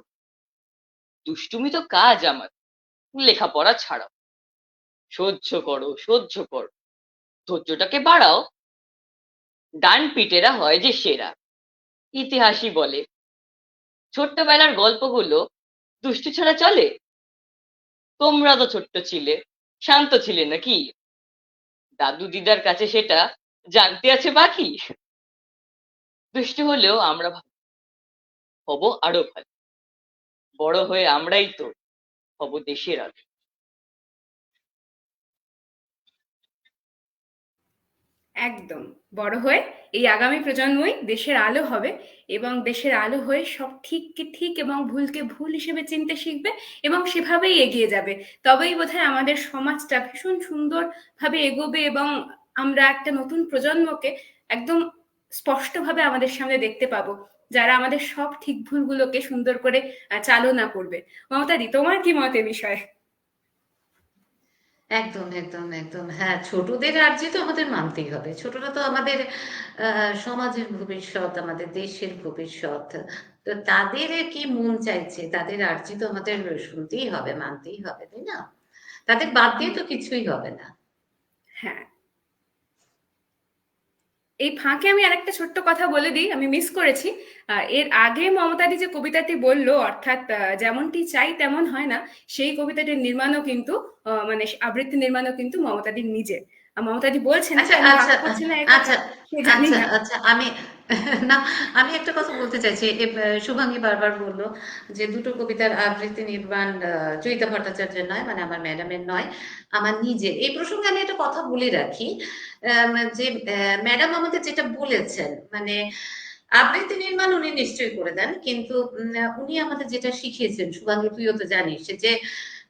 Speaker 3: দুষ্টুমি তো কাজ আমার, লেখাপড়া ছাড়াও। সহ্য করো সহ্য করো, ধৈর্যটাকে বাড়াও। ডান পিটেরা হয় যে সেরা, ইতিহাসই বলে। ছোট্টবেলার গল্পগুলো দুষ্টু ছাড়া চলে? তোমরা তো ছোট্ট ছিলে, শান্ত ছিলে নাকি? দাদু দিদার কাছে সেটা জানতে আছে বাকি। দুষ্টু হলেও আমরা হব আরো ভালো, বড় হয়ে আমরাই তো হব দেশের আলো।
Speaker 1: একদম। বড় হয়ে এই আগামী প্রজন্মই দেশের আলো হবে, এবং দেশের আলো হয়ে সব ঠিককে ঠিক এবং ভুলকে ভুল হিসেবে চিনতে শিখবে, এবং সেভাবেই এগিয়ে যাবে। তবেই বোধহয় আমাদের সমাজটা ভীষণ সুন্দরভাবে এগোবে, এবং আমরা একটা নতুন প্রজন্মকে একদম স্পষ্টভাবে আমাদের সামনে দেখতে পাবো, যারা আমাদের সব ঠিক ভুলগুলোকে সুন্দর করে চালনা করবে। মমতাদি, তোমার কি মত এ বিষয়ে?
Speaker 2: একদম একদম একদম, হ্যাঁ, ছোটদের আর্জি তো আমাদের মানতেই হবে। ছোটরা তো আমাদের সমাজের ভবিষ্যৎ, আমাদের দেশের ভবিষ্যৎ। তো তাদের কি মন চাইছে, তাদের আর্জি তো আমাদের শুনতেই হবে, মানতেই হবে, তাই না? তাদের বাদ দিয়ে তো কিছুই হবে না।
Speaker 1: হ্যাঁ, এই ফাঁকে আমি আরেকটা ছোট্ট কথা বলে দিই, আমি মিস করেছি। এর আগে মমতাদি যে কবিতাটি বললো, অর্থাৎ যেমনটি চাই তেমন হয় না, সেই কবিতাটির নির্মাণও কিন্তু মানে আবৃত্তি নির্মাণও কিন্তু মমতাদির নিজে। মমতাদি বলছে না
Speaker 2: আচ্ছা
Speaker 1: যে আমি ভাগ
Speaker 2: আচ্ছা
Speaker 1: করছি না
Speaker 2: আচ্ছা
Speaker 1: একথা, সে জানি
Speaker 2: আচ্ছা
Speaker 1: না।
Speaker 2: আচ্ছা, আমি না, আমি একটা কথা বলতে চাইছি। শুভাঙ্গী বারবার বললো যে দুটো কবিতার আবৃত্তি নির্মাণ চৈতা ভট্টাচার্যের নয়, মানে আমার ম্যাডামের নয়, আমার নিজের। এই প্রসঙ্গে আমি একটা কথা বলে রাখি, যে ম্যাডাম আমাদের যেটা বলেছেন, মানে আবৃত্তি নির্মাণ উনি নিশ্চয়ই করে দেন, কিন্তু উনি আমাদের যেটা শিখিয়েছেন, শুভাঙ্গী তুইও তো জানিস, যে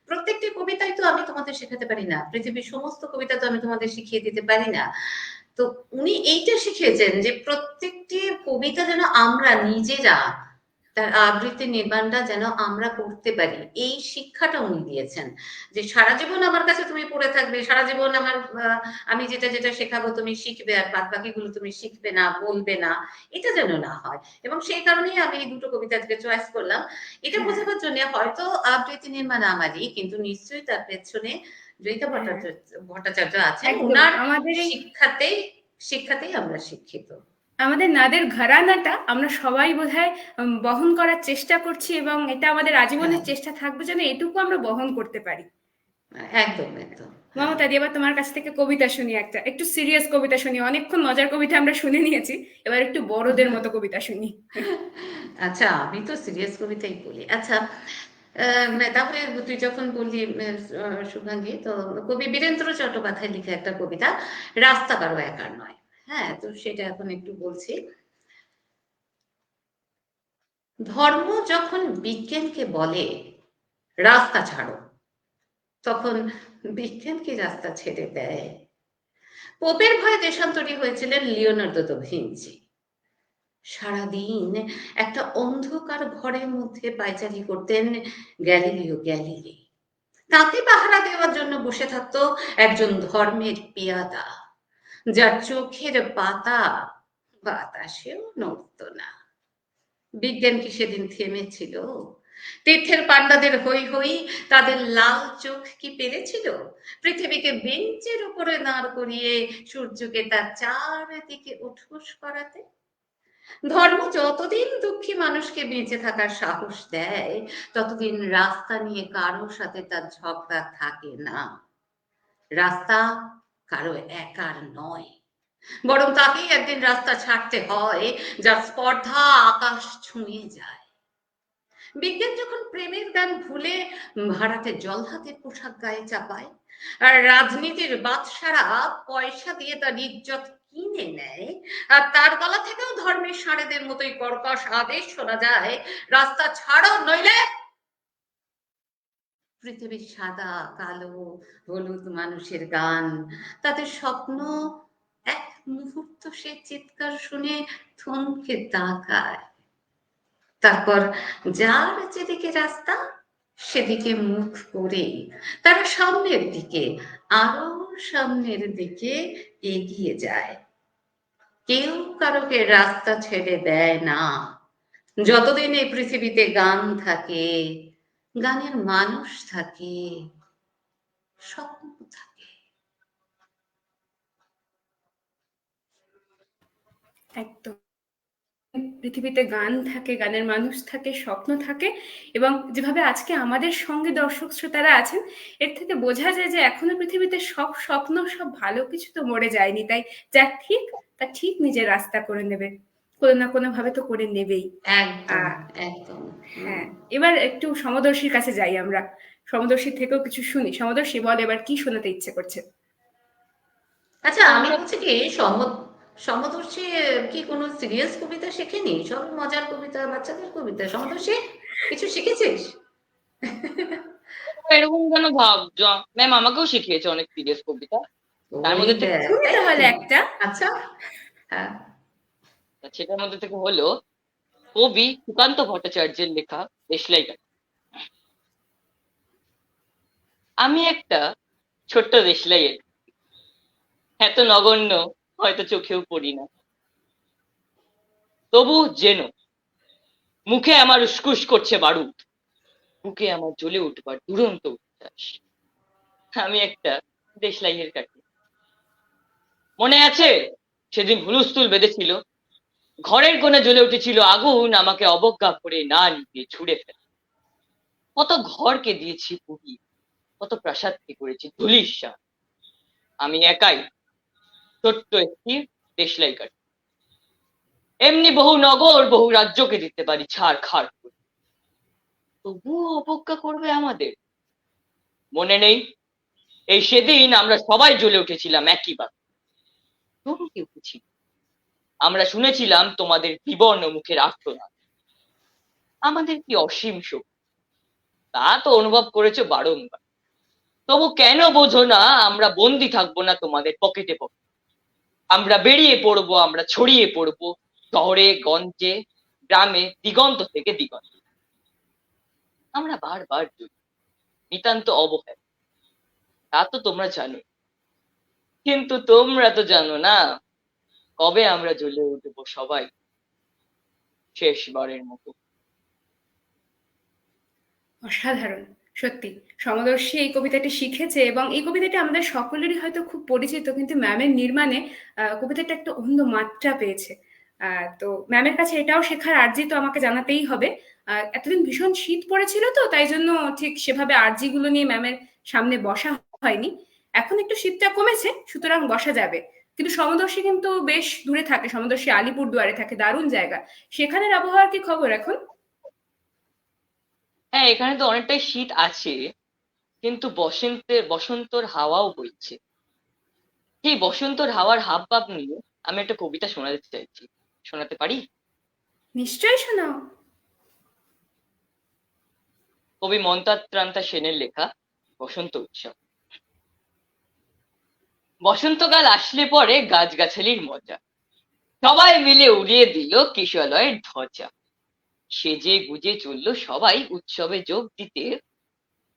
Speaker 2: প্রত্যেকটি কবিতাই তো আমি তোমাদের শেখাতে পারি না, পৃথিবীর সমস্ত কবিতা তো আমি তোমাদের শিখিয়ে দিতে পারি না। তো উনি এইটা শিখিয়েছেন যে প্রত্যেকটি কবিতা যেন আমরা নিজেরা, তার আবৃত্তি নির্মাণটা যেন আমরা করতে পারি, এই শিক্ষাটা উনি দিয়েছেন। যে সারা জীবন আমার কাছে তুমি পড়ে থাকবে, সারা জীবন আমার আমি যেটা যেটা শেখাবো তুমি শিখবে, আর বাদ বাকিগুলো তুমি শিখবে না, বলবে না, এটা যেন না হয়। এবং সেই কারণেই আমি এই দুটো কবিতা আজকে চয়েস করলাম, এটা
Speaker 1: হ্যাঁ,
Speaker 2: বোঝাবার জন্য। হয়তো আবৃত্তি নির্মাণ আমারই, কিন্তু নিশ্চয়ই তার পেছনে জয়িতা
Speaker 1: হ্যাঁ,
Speaker 2: ভট্টাচার্য আছেন,
Speaker 1: একদম
Speaker 2: ওনার
Speaker 1: আমাদের এই
Speaker 2: শিক্ষাতেই শিক্ষাতেই আমরা শিক্ষিত।
Speaker 1: আমাদের নাদের ঘরানাটা আমরা সবাই বোধহয় বহন করার চেষ্টা করছি, এবং এটা আমাদের আজীবনের
Speaker 2: হ্যাঁ,
Speaker 1: চেষ্টা থাকবে যেন এটুকু আমরা বহন করতে পারি।
Speaker 2: একদম একদম। হ্যাঁ।
Speaker 1: মমতা দি, এবার তোমার কাছ থেকে কবিতা শুনি, একটা একটু সিরিয়াস কবিতা শুনি। অনেকক্ষণ মজার কবিতা আমরা শুনে নিয়েছি, এবার একটু বড়দের মতো কবিতা শুনি।
Speaker 2: আচ্ছা, আমি তো সিরিয়াস কবিতাই বলি। আচ্ছা, তারপরে তুই যখন বললি শুভাঙ্গী, তো কবি বীরেন্দ্র চট্টোপাধ্যায় লিখা একটা কবিতা, রাস্তা কারো একার নয়। হ্যাঁ, তো সেটা এখন একটু বলছি। ধর্ম যখন বিজ্ঞানকে বলে রাস্তা ছাড়ো, তখন বিজ্ঞান কি রাস্তা ছেড়ে দেয়? পোপের ভয়ে দেশান্তরী হয়েছিলেন লিওনার্দো দা ভিঞ্চি। সারাদিন একটা অন্ধকার ঘরের মধ্যে পায়চারি করতেন গ্যালিলিও গ্যালিলি। তাকে পাহারা দেওয়ার জন্য বসে থাকতো একজন ধর্মের পেয়াদা, যার চোখের পাতা বাতাসেও নড়ত না। বিজ্ঞান কি সেদিন থেমেছিল? তীর্থের পান্ডাদের হই হই, তাদের লাল চোখ কি পেরেছিল পৃথিবীকে বেঞ্চের উপরে দাঁড় করিয়ে সূর্যকে তার চারদিকে উঠবোস করাতে? ধর্ম যতদিন দুঃখী মানুষকে বেঁচে থাকার সাহস দেয়, ততদিন রাস্তা নিয়ে কারো সাথে তার ঝগড়া থাকে না। রাস্তা কারো একার নয়, বরং তাকেই একদিন রাস্তা ছাড়তে হয় যার স্পর্ধা আকাশ ছুঁয়ে যায়। বিজ্ঞান যখন প্রেমের গান ভুলে ভাড়াটে জল হাতে পোশাক গায়ে চাপায়, আর রাজনীতির বাদশারা পয়সা দিয়ে তার ইজ্জত কিনে নেয়, আর তার গলা থেকেও ধর্মের ষাঁড়েদের মতোই কর্কশ আদেশ শোনা যায়, রাস্তা ছাড়ো নইলে। পৃথিবীর সাদা কালো হলুদ মানুষের গান, তাদের স্বপ্ন, এক মুহূর্ত সে চিৎকার শুনে থমকে তাকায়। তারপর যার যেদিকে রাস্তা সেদিকে মুখ করে তারা সামনের দিকে, আরো সামনের দিকে এগিয়ে যায়। কেউ কারোকে রাস্তা ছেড়ে দেয় না। যতদিন এই পৃথিবীতে গান থাকে, গানের মানুষ থাকে, স্বপ্ন থাকে।
Speaker 1: একদম, পৃথিবীতে গান থাকে, গানের মানুষ থাকে, স্বপ্ন থাকে, এবং যেভাবে আজকে আমাদের সঙ্গে দর্শক শ্রোতারা আছেন, এর থেকে বোঝা যায় যে এখনো পৃথিবীতে সব স্বপ্ন, সব ভালো কিছু তো মরে যায়নি। তাই যা ঠিক তা ঠিক নিজের রাস্তা করে নেবে, কোনো না কোনো ভাবে তো করে নেবেই।
Speaker 2: একদম
Speaker 1: আহ
Speaker 2: একদম।
Speaker 1: হ্যাঁ, এবার একটু সমদর্শীর কাছে যাই আমরা, সমদর্শীর থেকেও কিছু শুনি। সমদর্শী, বল এবার কি শোনাতে ইচ্ছে করছে।
Speaker 2: আচ্ছা, আমি
Speaker 3: আমরা
Speaker 2: বলছি কি, সমদর্শী কি কোনো সিরিয়াস কবিতা শেখেনি? সব মজার কবিতা, বাচ্চাদের কবিতা। সমদর্শী কিছু শিখেছিস?
Speaker 3: এরকম কেন ভাবছো? ম্যাম আমাকেও শিখিয়েছে অনেক সিরিয়াস কবিতা, তার
Speaker 2: ওই
Speaker 3: মধ্যে থেকে
Speaker 2: দেখ,
Speaker 1: শুনি
Speaker 2: তাই
Speaker 1: তাহলে
Speaker 2: তো।
Speaker 1: একটা।
Speaker 2: আচ্ছা, হ্যাঁ।
Speaker 3: সেটার মধ্যে থেকে হলো কবি সুকান্ত ভট্টাচার্যের লেখা দেশলাই গান। আমি একটা ছোট্ট দেশলাই, এত নগণ্য হয়তো চোখেও পড়ি না, তবু যেন মুখে আমার উসকুস করছে বারুদ, বুকে আমার জ্বলে উঠবার দুরন্ত উচ্ছ্বাস। আমি একটা দেশলাইয়ের কাঠি। মনে আছে সেদিন হুলস্থুল বেঁধেছিল, ঘরের কোণে জ্বলে উঠেছিল আগুন, আমাকে অবজ্ঞা করে না নিতে ছুড়ে ফেলে। কত ঘরকে দিয়েছি পুড়িয়ে, কত প্রাসাদকে করেছি ধূলিসাৎ, আমি একাই ছোট্ট একটি দেশলাই কাঠি। এমনি বহু নগর, বহু রাজ্যকে দিতে পারি ছাড়খাড় করে, তবুও অবজ্ঞা করবে আমাদের। মনে নেই এই সেদিন আমরা সবাই জ্বলে উঠেছিলাম একইবার, চমকে উঠেছি। আমরা শুনেছিলাম তোমাদের বিবর্ণ মুখের আর্তনাদ। আমাদের কি অসীম শক্তি, তা তো অনুভব করেছো বারংবার। তবু কেন বোঝো না আমরা বন্দি থাকবো না তোমাদের পকেটে পকেটে? আমরা বেরিয়ে পড়বো, আমরা ছড়িয়ে পড়বো শহরে গঞ্জে গ্রামে, দিগন্ত থেকে দিগন্ত। আমরা বারবার জয়ী, নিতান্ত অবহেলা, তা তো তোমরা জানো। কিন্তু তোমরা তো জানো না কবে আমরা জ্বলে উঠবো সবাই শেষবারের মতো।
Speaker 1: অসাধারণ, সত্যি। সমদর্শী এই কবিতাটি শিখেছে, এবং এই কবিতাটি আমাদের সকলেরই হয়তো খুব পরিচিত, কিন্তু ম্যামের নির্মাণে কবিতাটা একটা অন্য মাত্রা পেয়েছে। তো ম্যামের কাছে এটাও শেখার আর্জি তো আমাকে জানাতেই হবে। এতদিন ভীষণ শীত পড়েছিল, তো তাই জন্য ঠিক সেভাবে আর্জিগুলো নিয়ে ম্যামের সামনে বসা হয়নি। এখন একটু শীতটা কমেছে, সুতরাং বসা যাবে। কিন্তু সমদর্শী কিন্তু বেশ দূরে থাকে, সমদর্শী আলিপুরদুয়ারে থাকে, দারুণ জায়গা। সেখানের আবহাওয়ার কি খবর এখন?
Speaker 3: হ্যাঁ, এখানে তো অনেকটাই শীত আছে, কিন্তু বসন্তর হাওয়াও বইছে। সেই বসন্তর হাওয়ার হাবভাব নিয়ে আমি একটা কবিতা শোনাতে চাইছি, শোনাতে পারি?
Speaker 1: নিশ্চয়ই শোনাও।
Speaker 3: কবি মন্তাত্রান্তা সেনের লেখা বসন্ত উৎসব। বসন্তকাল আসলে পরে গাছগাছালির মজা, সবাই মিলে উড়িয়ে দিল কিশলয়ের ধ্বজা। সেজে গুজে চললো সবাই উৎসবে যোগ দিতে,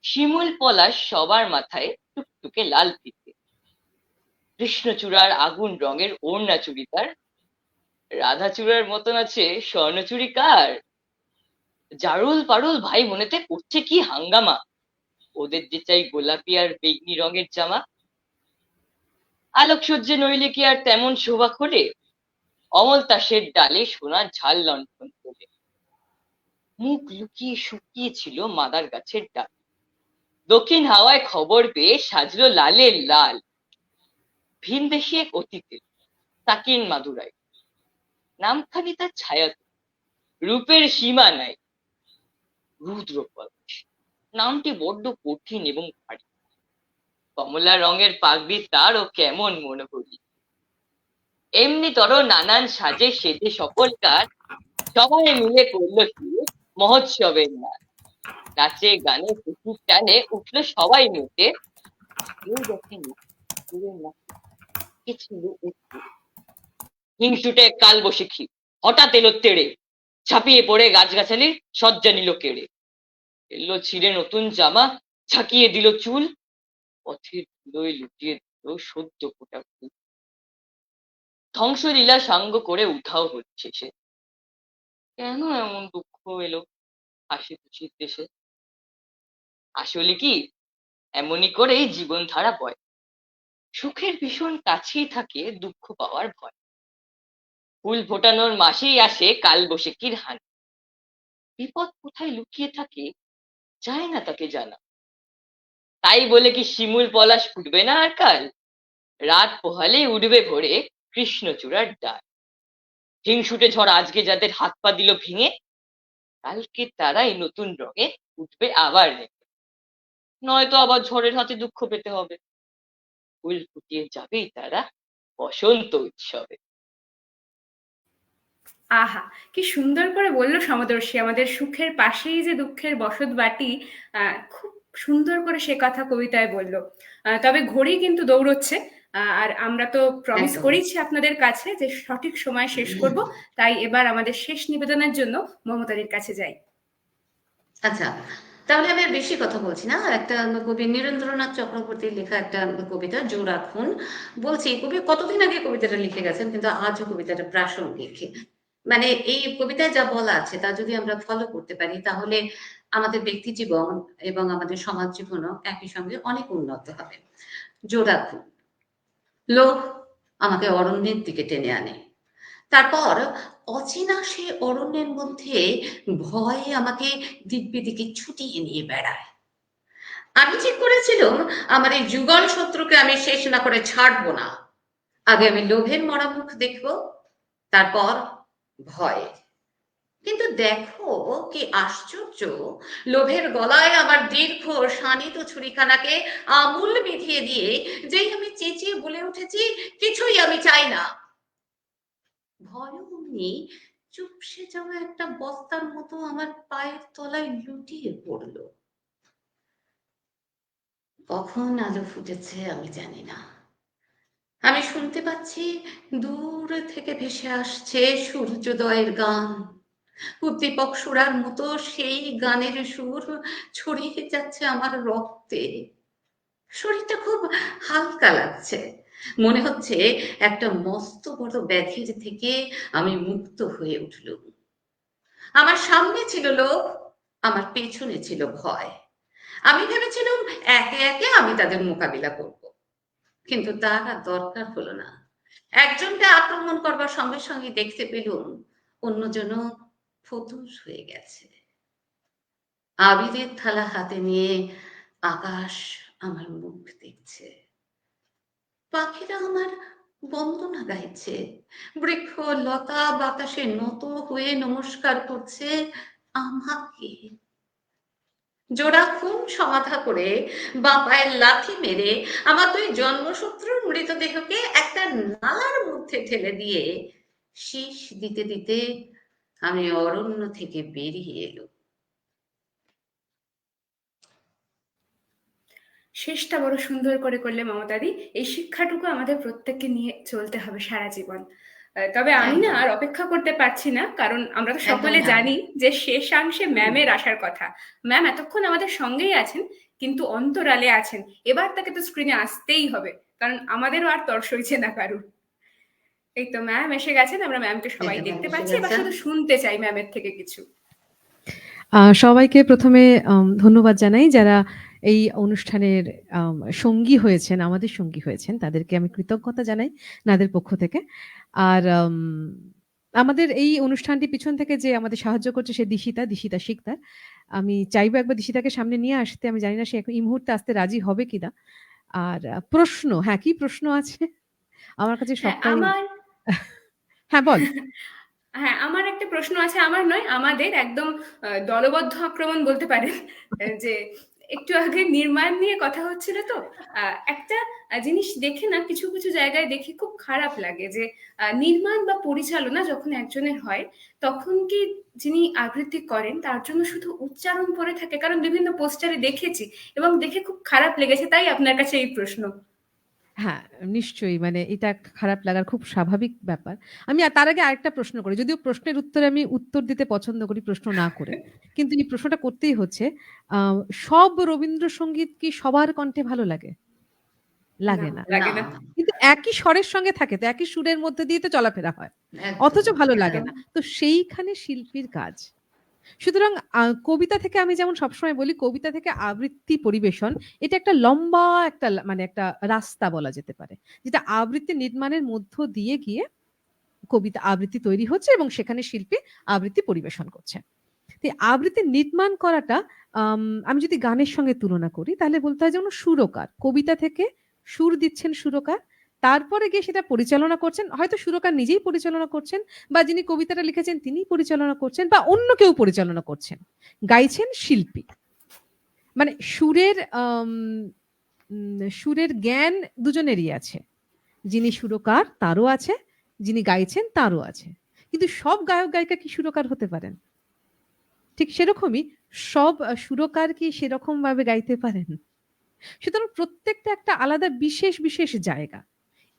Speaker 3: শিমুল পলাশ সবার মাথায় টুকটুকে লাল ফিতে। কৃষ্ণচূড়ার আগুন রঙের ওড়না চুড়িদার, রাধাচূড়ার মতন আছে স্বর্ণচুড়ি কার। জারুল পারুল ভাই বোনেতে করছে কি হাঙ্গামা, ওদের যে চাই গোলাপি আর বেগনি রঙের জামা। আলোকসজ্জে নইলে কি আর তেমন শোভা খোলে, অমল তাসের ডালে সোনার ঝাল লণ্ঠন তোলে। মুখ লুকিয়ে শুকিয়ে ছিল মাদার গাছের ডাল, দক্ষিণ হাওয়ায় খবর পেয়ে সাজলো লালের লাল। ভিনদেশী এক অতিথি তাকিন মাদুরাই, নামখানি তার ছায়া, রূপের সীমা নাই। রুদ্র পলাশ নামটি বড্ড কঠিন এবং ভারী, কমলা রঙের পাগড়ি তারও কেমন মনোহরী। এমনি তর নানান সাজে সেজে সকল কাজ, সবাই মিলে করলো কি মহোৎসবের নাচ। নাচে গানে খুশির টানে উঠলো সবাই মেতে, কেউ দেখেনি দূরের নাচে কে ছিল উঠতে। হিংসুটে কাল বসেখি হঠাৎ এলো তেড়ে, ছাপিয়ে পড়ে গাছগাছালির সজ্জা নিল কেড়ে। এলো ছিঁড়ে নতুন জামা, ঝাঁকিয়ে দিল চুল, পথের ধুলোয় লুটিয়ে দিল সদ্য ফোটা ফুল। ধ্বংসলীলা সাঙ্গ করে উধাও হচ্ছে সে, কেন এমন দুঃখ এলো হাসি খুশির দেশে। আসলে কি এমনই করেই জীবনধারা বয়, সুখের ভীষণ কাছেই থাকে দুঃখ পাওয়ার ভয়। ফুল ফোটানোর মাসেই আসে কাল বৈশাখীর হানি, বিপদ কোথায় লুকিয়ে থাকে যায় না তাকে জানা। তাই বলে কি শিমুল পলাশ ফুটবে না আর কাল, রাত পোহালে উঠবে ভোরে কৃষ্ণচূড়ার ডাল। হিংসুটে ঝড় আজকে যাদের হাত পা দিল ভেঙে, কালকে তারাই নতুন রঙে উঠবে আবার রেগে। নয়তো আবার ঝড়ের হাতে দুঃখ পেতে হবে, ফুল ফুটিয়ে যাবেই তারা বসন্ত উৎসবে।
Speaker 1: আহা, কি সুন্দর করে বললো সমদর্শী, আমাদের সুখের পাশেই যে দুঃখের বসত বাটি। খুব সুন্দর করে সে কথা কবিতায় বললো। তবে ঘড়ি কিন্তু দৌড়চ্ছে, আর আমরা তো প্রমিস
Speaker 2: একদম।
Speaker 1: করেছি আপনাদের কাছে যে সঠিক সময় শেষ করব। তাই এবার আমাদের শেষ নিবেদনের জন্য মমতাদির কাছে যাই।
Speaker 2: আচ্ছা, তাহলে আমি আর বেশি কথা বলছি না। একটা কবি নীরেন্দ্রনাথ চক্রবর্তীর লেখা একটা কবিতা জোড়া খুন বলছি। কবি কতদিন আগে কবিতাটা লিখে গেছেন, কিন্তু আজও কবিতাটা প্রাসঙ্গিক। মানে এই কবিতায় যা বলা আছে তা যদি আমরা ফলো করতে পারি, তাহলে আমাদের ব্যক্তি জীবন এবং আমাদের সমাজ জীবনও একই সঙ্গে অনেক উন্নত হবে। জোড়া খুন। লোভ আমাকে অরণ্যের দিকে টেনে আনে, তারপর অচেনা সে অরণ্যের মধ্যে ভয় আমাকে দিব্যি দিকে ছুটিয়ে নিয়ে বেড়ায়। আমি ঠিক করেছিলাম আমার এই যুগল শত্রুকে আমি শেষ না করে ছাড়বো না। আগে আমি লোভের মরা মুখ দেখবো, তারপর ভয়। কিন্তু দেখো কি আশ্চর্য, লোভের গলায় আমার দীর্ঘ শানিত ছুরিখানাকে আমূল বিধিয়ে দিয়ে যেই আমি চেঁচিয়ে বলে উঠেছি কিছুই আমি চাই না, ভয় অমনি চুপসে যাওয়া একটা বস্তার মতো আমার পায়ের তলায় লুটিয়ে পড়লো। কখন আলো ফুটেছে আমি জানি না। আমি শুনতে পাচ্ছি দূর থেকে ভেসে আসছে সূর্যোদয়ের গান। উদ্দীপক সুরার মতো সেই গানের সুর ছড়িয়ে যাচ্ছে আমার রক্তে। শরীরটা খুব হালকা লাগছে, মনে হচ্ছে একটা মস্ত বড় ব্যাধির থেকে আমি মুক্ত হয়ে উঠলুম। আমার সামনে ছিল লোভ, আমার পেছনে ছিল ভয়। আমি ভেবেছিলাম একে একে আমি তাদের মোকাবিলা করব, কিন্তু তার আর দরকার হলো না। একজনকে আক্রমণ করবার সঙ্গে সঙ্গে দেখতে পেলুম অন্যজন ফতুর হয়ে গেছে। আবিরের থালা হাতে নিয়ে আকাশ আমার মুখ দেখছে, পাখিরা আমার বন্দনা গাইছে, বৃক্ষ লতা বাতাসে নত হয়ে নমস্কার করছে আমাকে। জোড়া খুন সমাধা করে বা পায়ের লাথি মেরে আমার দুই জন্মশত্রুর মৃতদেহকে একটা নালার মধ্যে ঠেলে দিয়ে শীষ দিতে দিতে আমি অরণ্য থেকে বেরিয়ে এলো।
Speaker 1: শেষটা বড় সুন্দর করে করলে মমতাদি। এই শিক্ষাটুকু আমাদের প্রত্যেককে নিয়ে চলতে হবে সারা জীবন। তবে আমি না
Speaker 2: একদম
Speaker 1: আর অপেক্ষা করতে পারছি না, কারণ আমরা তো
Speaker 2: একদম
Speaker 1: সকলে
Speaker 2: না।
Speaker 1: জানি যে শেষাংশে
Speaker 2: হুম,
Speaker 1: ম্যামের আসার কথা। ম্যাম এতক্ষণ আমাদের সঙ্গেই আছেন, কিন্তু অন্তরালে আছেন। এবার তাকে তো স্ক্রিনে আসতেই হবে, কারণ আমাদেরও আর তর সইছে না কারুর। এই তো ম্যাম এসে গেছেন, আমরা ম্যামকে সবাই
Speaker 2: এটা
Speaker 1: দেখতে
Speaker 2: এসে
Speaker 1: পাচ্ছি। এবার
Speaker 2: গেছে।
Speaker 1: শুধু শুনতে চাই ম্যামের থেকে কিছু।
Speaker 4: সবাইকে প্রথমে ধন্যবাদ জানাই যারা এই অনুষ্ঠানের সঙ্গী হয়েছেন, আমাদের সঙ্গী হয়েছেন। তাদেরকে আমি কৃতজ্ঞতা জানাই নাদের পক্ষ থেকে। আর আমাদের এই অনুষ্ঠানটি পিছন থেকে যে আমাদের সাহায্য করছে সে দিশিতা শিকদার। আমি চাইবো একবার দিশিতাকে সামনে নিয়ে আসতে। আমি জানি না সে এখন এই মুহূর্তে আসতে রাজি হবে কিনা। আর প্রশ্ন, হ্যাঁ, কি প্রশ্ন আছে? আমার কাছে
Speaker 1: হ্যাঁ,
Speaker 4: সবটাই
Speaker 1: আমার
Speaker 4: হ্যাঁ, বল।
Speaker 1: হ্যাঁ, আমার একটা প্রশ্ন আছে, আমার নয়, আমাদের একদম দলবদ্ধ আক্রমণ বলতে পারেন। যে একটু আগে নির্মাণ নিয়ে কথা হচ্ছিল তো, একটা জিনিস দেখে না কিছু কিছু জায়গায় দেখে খুব খারাপ লাগে যে নির্মাণ বা পরিচালনা যখন একজনের হয়, তখন কি যিনি আবৃত্তি করেন তার জন্য শুধু উচ্চারণ পড়ে থাকে? কারণ বিভিন্ন পোস্টারে দেখেছি এবং দেখে খুব খারাপ লেগেছে, তাই আপনার কাছে এই প্রশ্ন।
Speaker 4: হ্যাঁ, নিশ্চয়ই। মানে এটা একটা খারাপ লাগার খুব স্বাভাবিক ব্যাপার। আমি তার আগে আরেকটা প্রশ্ন করি। যদিও প্রশ্নের উত্তরে আমি উত্তর দিতে পছন্দ করি প্রশ্ন না করে। কিন্তু এই প্রশ্নটা করতেই হচ্ছে। আ সব রবীন্দ্রসঙ্গীত কি সবার কণ্ঠে ভালো লাগে?
Speaker 1: না,
Speaker 4: লাগে না।
Speaker 2: না,
Speaker 1: লাগে না।
Speaker 4: কিন্তু একই স্বরের সঙ্গে থাকে তো, একই সুরের মধ্যে দিয়ে তো চলাফেরা হয়।
Speaker 2: একদম
Speaker 4: অথচ ভালো লাগে
Speaker 1: একদম।
Speaker 4: না। তো সেইখানে শিল্পীর কাজ। সুতরাং কবিতা থেকে আমি যেমন সবসময় বলি কবিতা থেকে আবৃত্তি পরিবেশন এটা একটা লম্বা একটা মানে একটা রাস্তা বলা যেতে পারে। যেটা আবৃত্তি নির্মাণের মধ্য দিয়ে গিয়ে কবিতা আবৃত্তি তৈরি হচ্ছে এবং সেখানে শিল্পী আবৃত্তি পরিবেশন করছে। তো এই আবৃত্তি নির্মাণ করাটা আমি যদি গানের সঙ্গে তুলনা করি তাহলে বলতে হয় যেমন সুরকার। কবিতা থেকে সুর দিচ্ছেন সুরকার। তারপরে গিয়ে সেটা পরিচালনা করছেন। হয়তো সুরকার নিজেই পরিচালনা করছেন বা যিনি কবিতাটা লিখেছেন তিনিই পরিচালনা করছেন বা অন্য কেউ পরিচালনা করছেন। গাইছেন শিল্পী। মানে সুরের জ্ঞান দুজনেরই আছে। যিনি সুরকার তারও আছে, যিনি গাইছেন তারও আছে। কিন্তু সব গায়ক গায়িকা কি সুরকার হতে পারেন? ঠিক সেরকমই সব সুরকার কি সেরকমভাবে গাইতে পারেন? সুতরাং প্রত্যেকটা একটা আলাদা বিশেষ জায়গা।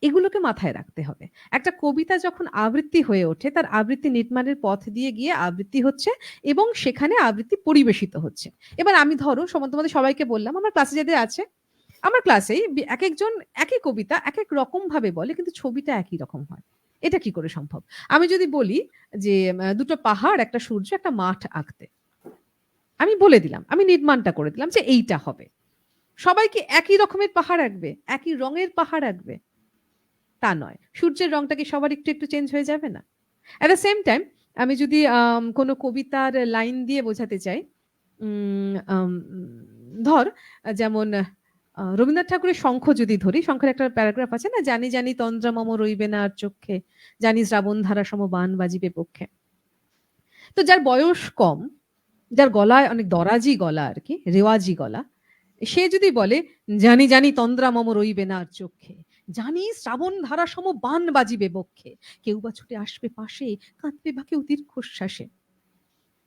Speaker 4: এগুলোকে মাথায় রাখতে হবে। একটা কবিতা যখন আবৃত্তি হয়ে ওঠে, তার আবৃত্তি নির্মাণের পথ দিয়ে গিয়ে আবৃত্তি হচ্ছে এবং সেখানে আবৃত্তি পরিবেশিত হচ্ছে। এবার আমি ধরো তোমাদের সবাইকে বললাম, আমার ক্লাসে যাদের আছে, আমার ক্লাসেই একেকজন একই কবিতা একেক রকম ভাবে বলে কিন্তু ছবিটা একই রকম হয়। এটা কি করে সম্ভব? আমি যদি বলি যে দুটো পাহাড়, একটা সূর্য, একটা মাঠ আঁকতে। আমি বলে দিলাম, আমি নির্মাণটা করে দিলাম যে এইটা হবে। সবাই কি একই রকমের পাহাড় আঁকবে? একই রঙের পাহাড় আঁকবে? তা নয়। সূর্যের রংটা কি সবার একটু চেঞ্জ হয়ে যাবে না? এট দ্য সেম টাইম আমি যদি কোনো কবিতার লাইন দিয়ে বোঝাতে চাই, উম আম ধর যেমন রবীন্দ্রনাথ ঠাকুরের শঙ্খ যদি ধরি, শঙ্খের একটা প্যারাগ্রাফ আছে না, জানি জানি তন্দ্রা মম রইবে না আর চক্ষে, জানি শ্রাবণ ধারা সম বাণ বাজিবে পক্ষে। তো যার বয়স কম, যার গলায় অনেক দরাজি গলা আর কি, রেওয়াজি গলা, সে যদি বলে জানি জানি তন্দ্রা মম রইবে না আর চক্ষে, জানি শ্রাবণ ধারা সম বাণ বাজিবে বক্ষে, কেউ বা ছুটে আসবে পাশে, কাঁদবে বা কেউ দীর্ঘশ্বাসে।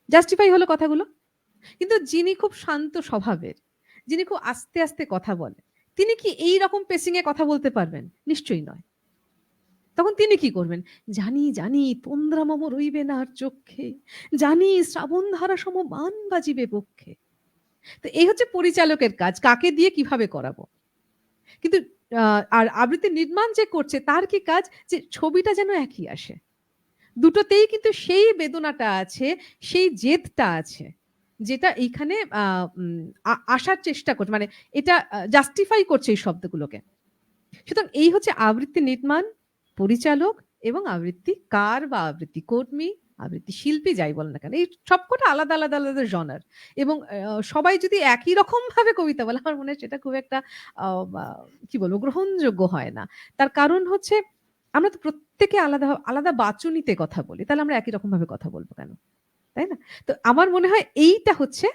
Speaker 4: জাস্টিফাই হলো কথাগুলো? কিন্তু যিনি খুব শান্ত স্বভাবের, যিনি খুব আস্তে আস্তে কথা বলেন, তিনি কি এই রকম পেসিং এ কথা বলতে পারবেন? নিশ্চয়ই নয়। তখন তিনি কি করবেন? জানি জানি তন্দ্রা মম রইবে না আর চক্ষে, জানি শ্রাবণ ধারা সম বাণ বাজিবে বক্ষে। তো এই হচ্ছে পরিচালকের কাজ, কাকে দিয়ে কিভাবে করাবো। কিন্তু আর আবৃত্তি নির্মাণ যে করছে তার কি কাজ? যে ছবিটা যেন একই আসে। দুটোতেই কিন্তু সেই বেদনাটা আছে, সেই জেদটা আছে, যেটা এইখানে আসার চেষ্টা করছে। মানে এটা জাস্টিফাই করছে এই শব্দগুলোকে। সুতরাং এই হচ্ছে আবৃত্তি নির্মাণ পরিচালক এবং আবৃত্তিকার বা আবৃত্তি কর্মী, আবৃত্তি শিল্পী যাই বলেন না কেন, এই সবকটা আলাদা আলাদা আলাদা জনার। এবং সবাই যদি একই রকম ভাবে কবিতা বলে, আমার মনে হয় সেটা খুব একটা কি বলবো, গ্রহণযোগ্য হয় না। তার কারণ হচ্ছে আমরা তো প্রত্যেকে আলাদা আলাদা বাচনিতে কথা বলি, তাহলে আমরা একই রকম ভাবে কথা বলবো কেন, তাই না? তো আমার মনে হয় এইটা হচ্ছে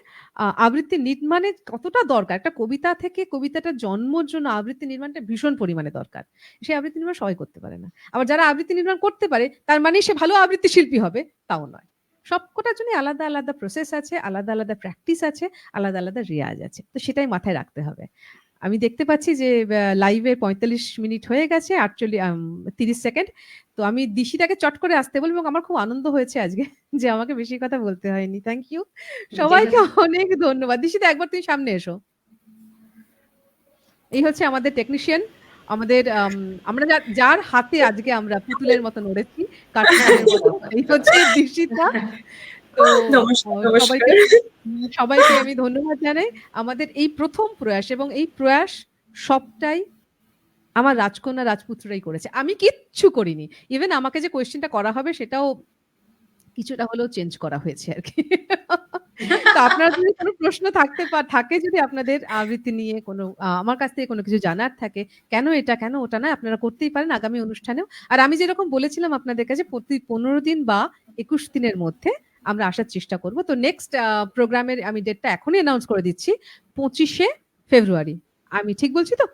Speaker 4: আবৃত্তি নির্মাণের কতটা দরকার। একটা কবিতা থেকে কবিতাটার জন্মর জন্য আবৃত্তি নির্মাণটা ভীষণ পরিমাণে দরকার। সেই আবৃত্তি নির্মাণ সবাই করতে পারে না। আবার যারা আবৃত্তি নির্মাণ করতে পারে তার মানে সে ভালো আবৃত্তি শিল্পী হবে, তাও নয়। সবকটার জন্য আলাদা আলাদা প্রসেস আছে, আলাদা আলাদা প্র্যাকটিস আছে, আলাদা আলাদা রেয়াজ আছে। তো সেটাই মাথায় রাখতে হবে। আমি দেখতে পাচ্ছি যে লাইভে ৪৫ মিনিট হয়ে গেছে, ৩০ সেকেন্ড। তো আমি দিশিটাকে চট করে আসতে বলবো, এবং আমার খুব আনন্দ হয়েছে আজকে যে আমাকে বেশি কথা বলতে হয়নি। থ্যাংক ইউ সবাইকে, অনেক ধন্যবাদ। দিশিতা, একবার তুমি সামনে এসো। এই হচ্ছে আমাদের টেকনিশিয়ান, আমাদের আমরা যার হাতে আজকে আমরা পুতুলের মতো নড়েছি, কাঠপুতুলের মতো, এই হচ্ছে দিশিতা। তো সবাইকে সবাইকে আমি ধন্যবাদ জানাই। আমাদের এই প্রথম প্রয়াস, এবং এই প্রয়াস সবটাই আমার রাজকন্যা রাজপুত্ররাই করেছে, আমি কিচ্ছু করিনি। ইভেন আমাকে যে কোয়েশ্চেনটা করা হবে সেটাও কিছুটা হলেও চেঞ্জ করা হয়েছে আর কি। তো আপনারা যদি কোনো প্রশ্ন থাকে, যদি আপনাদের আবৃত্তি নিয়ে কোনো আমার কাছ থেকে কোনো কিছু জানার থাকে, কেন এটা কেন ওটা না, আপনারা করতেই পারেন আগামী অনুষ্ঠানেও। আর আমি যেরকম বলেছিলাম আপনাদের কাছে, প্রতি 15 দিন বা 21 দিনের মধ্যে আমরা আসার চেষ্টা করব। তো নেক্সট প্রোগ্রামের আমি ডেটটা এখনই অ্যানাউন্স করে দিচ্ছি, 25শে ফেব্রুয়ারি। আমি ঠিক বলছি তো?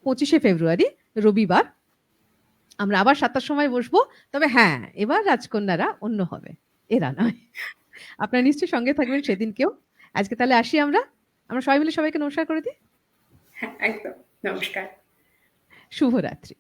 Speaker 4: 25শে ফেব্রুয়ারি রবিবার আমরা আবার 7টার সময় বসবো। তবে হ্যাঁ, এবার রাজকন্যারা অন্য হবে, এরা নয়। আপনারা নিশ্চয়ই সঙ্গে থাকবেন সেদিনকেও। আজকে তাহলে আসি আমরা সবাই মিলে সবাইকে নমস্কার করে দিই।
Speaker 1: হ্যাঁ, একদম। নমস্কার।
Speaker 4: শুভরাত্রি।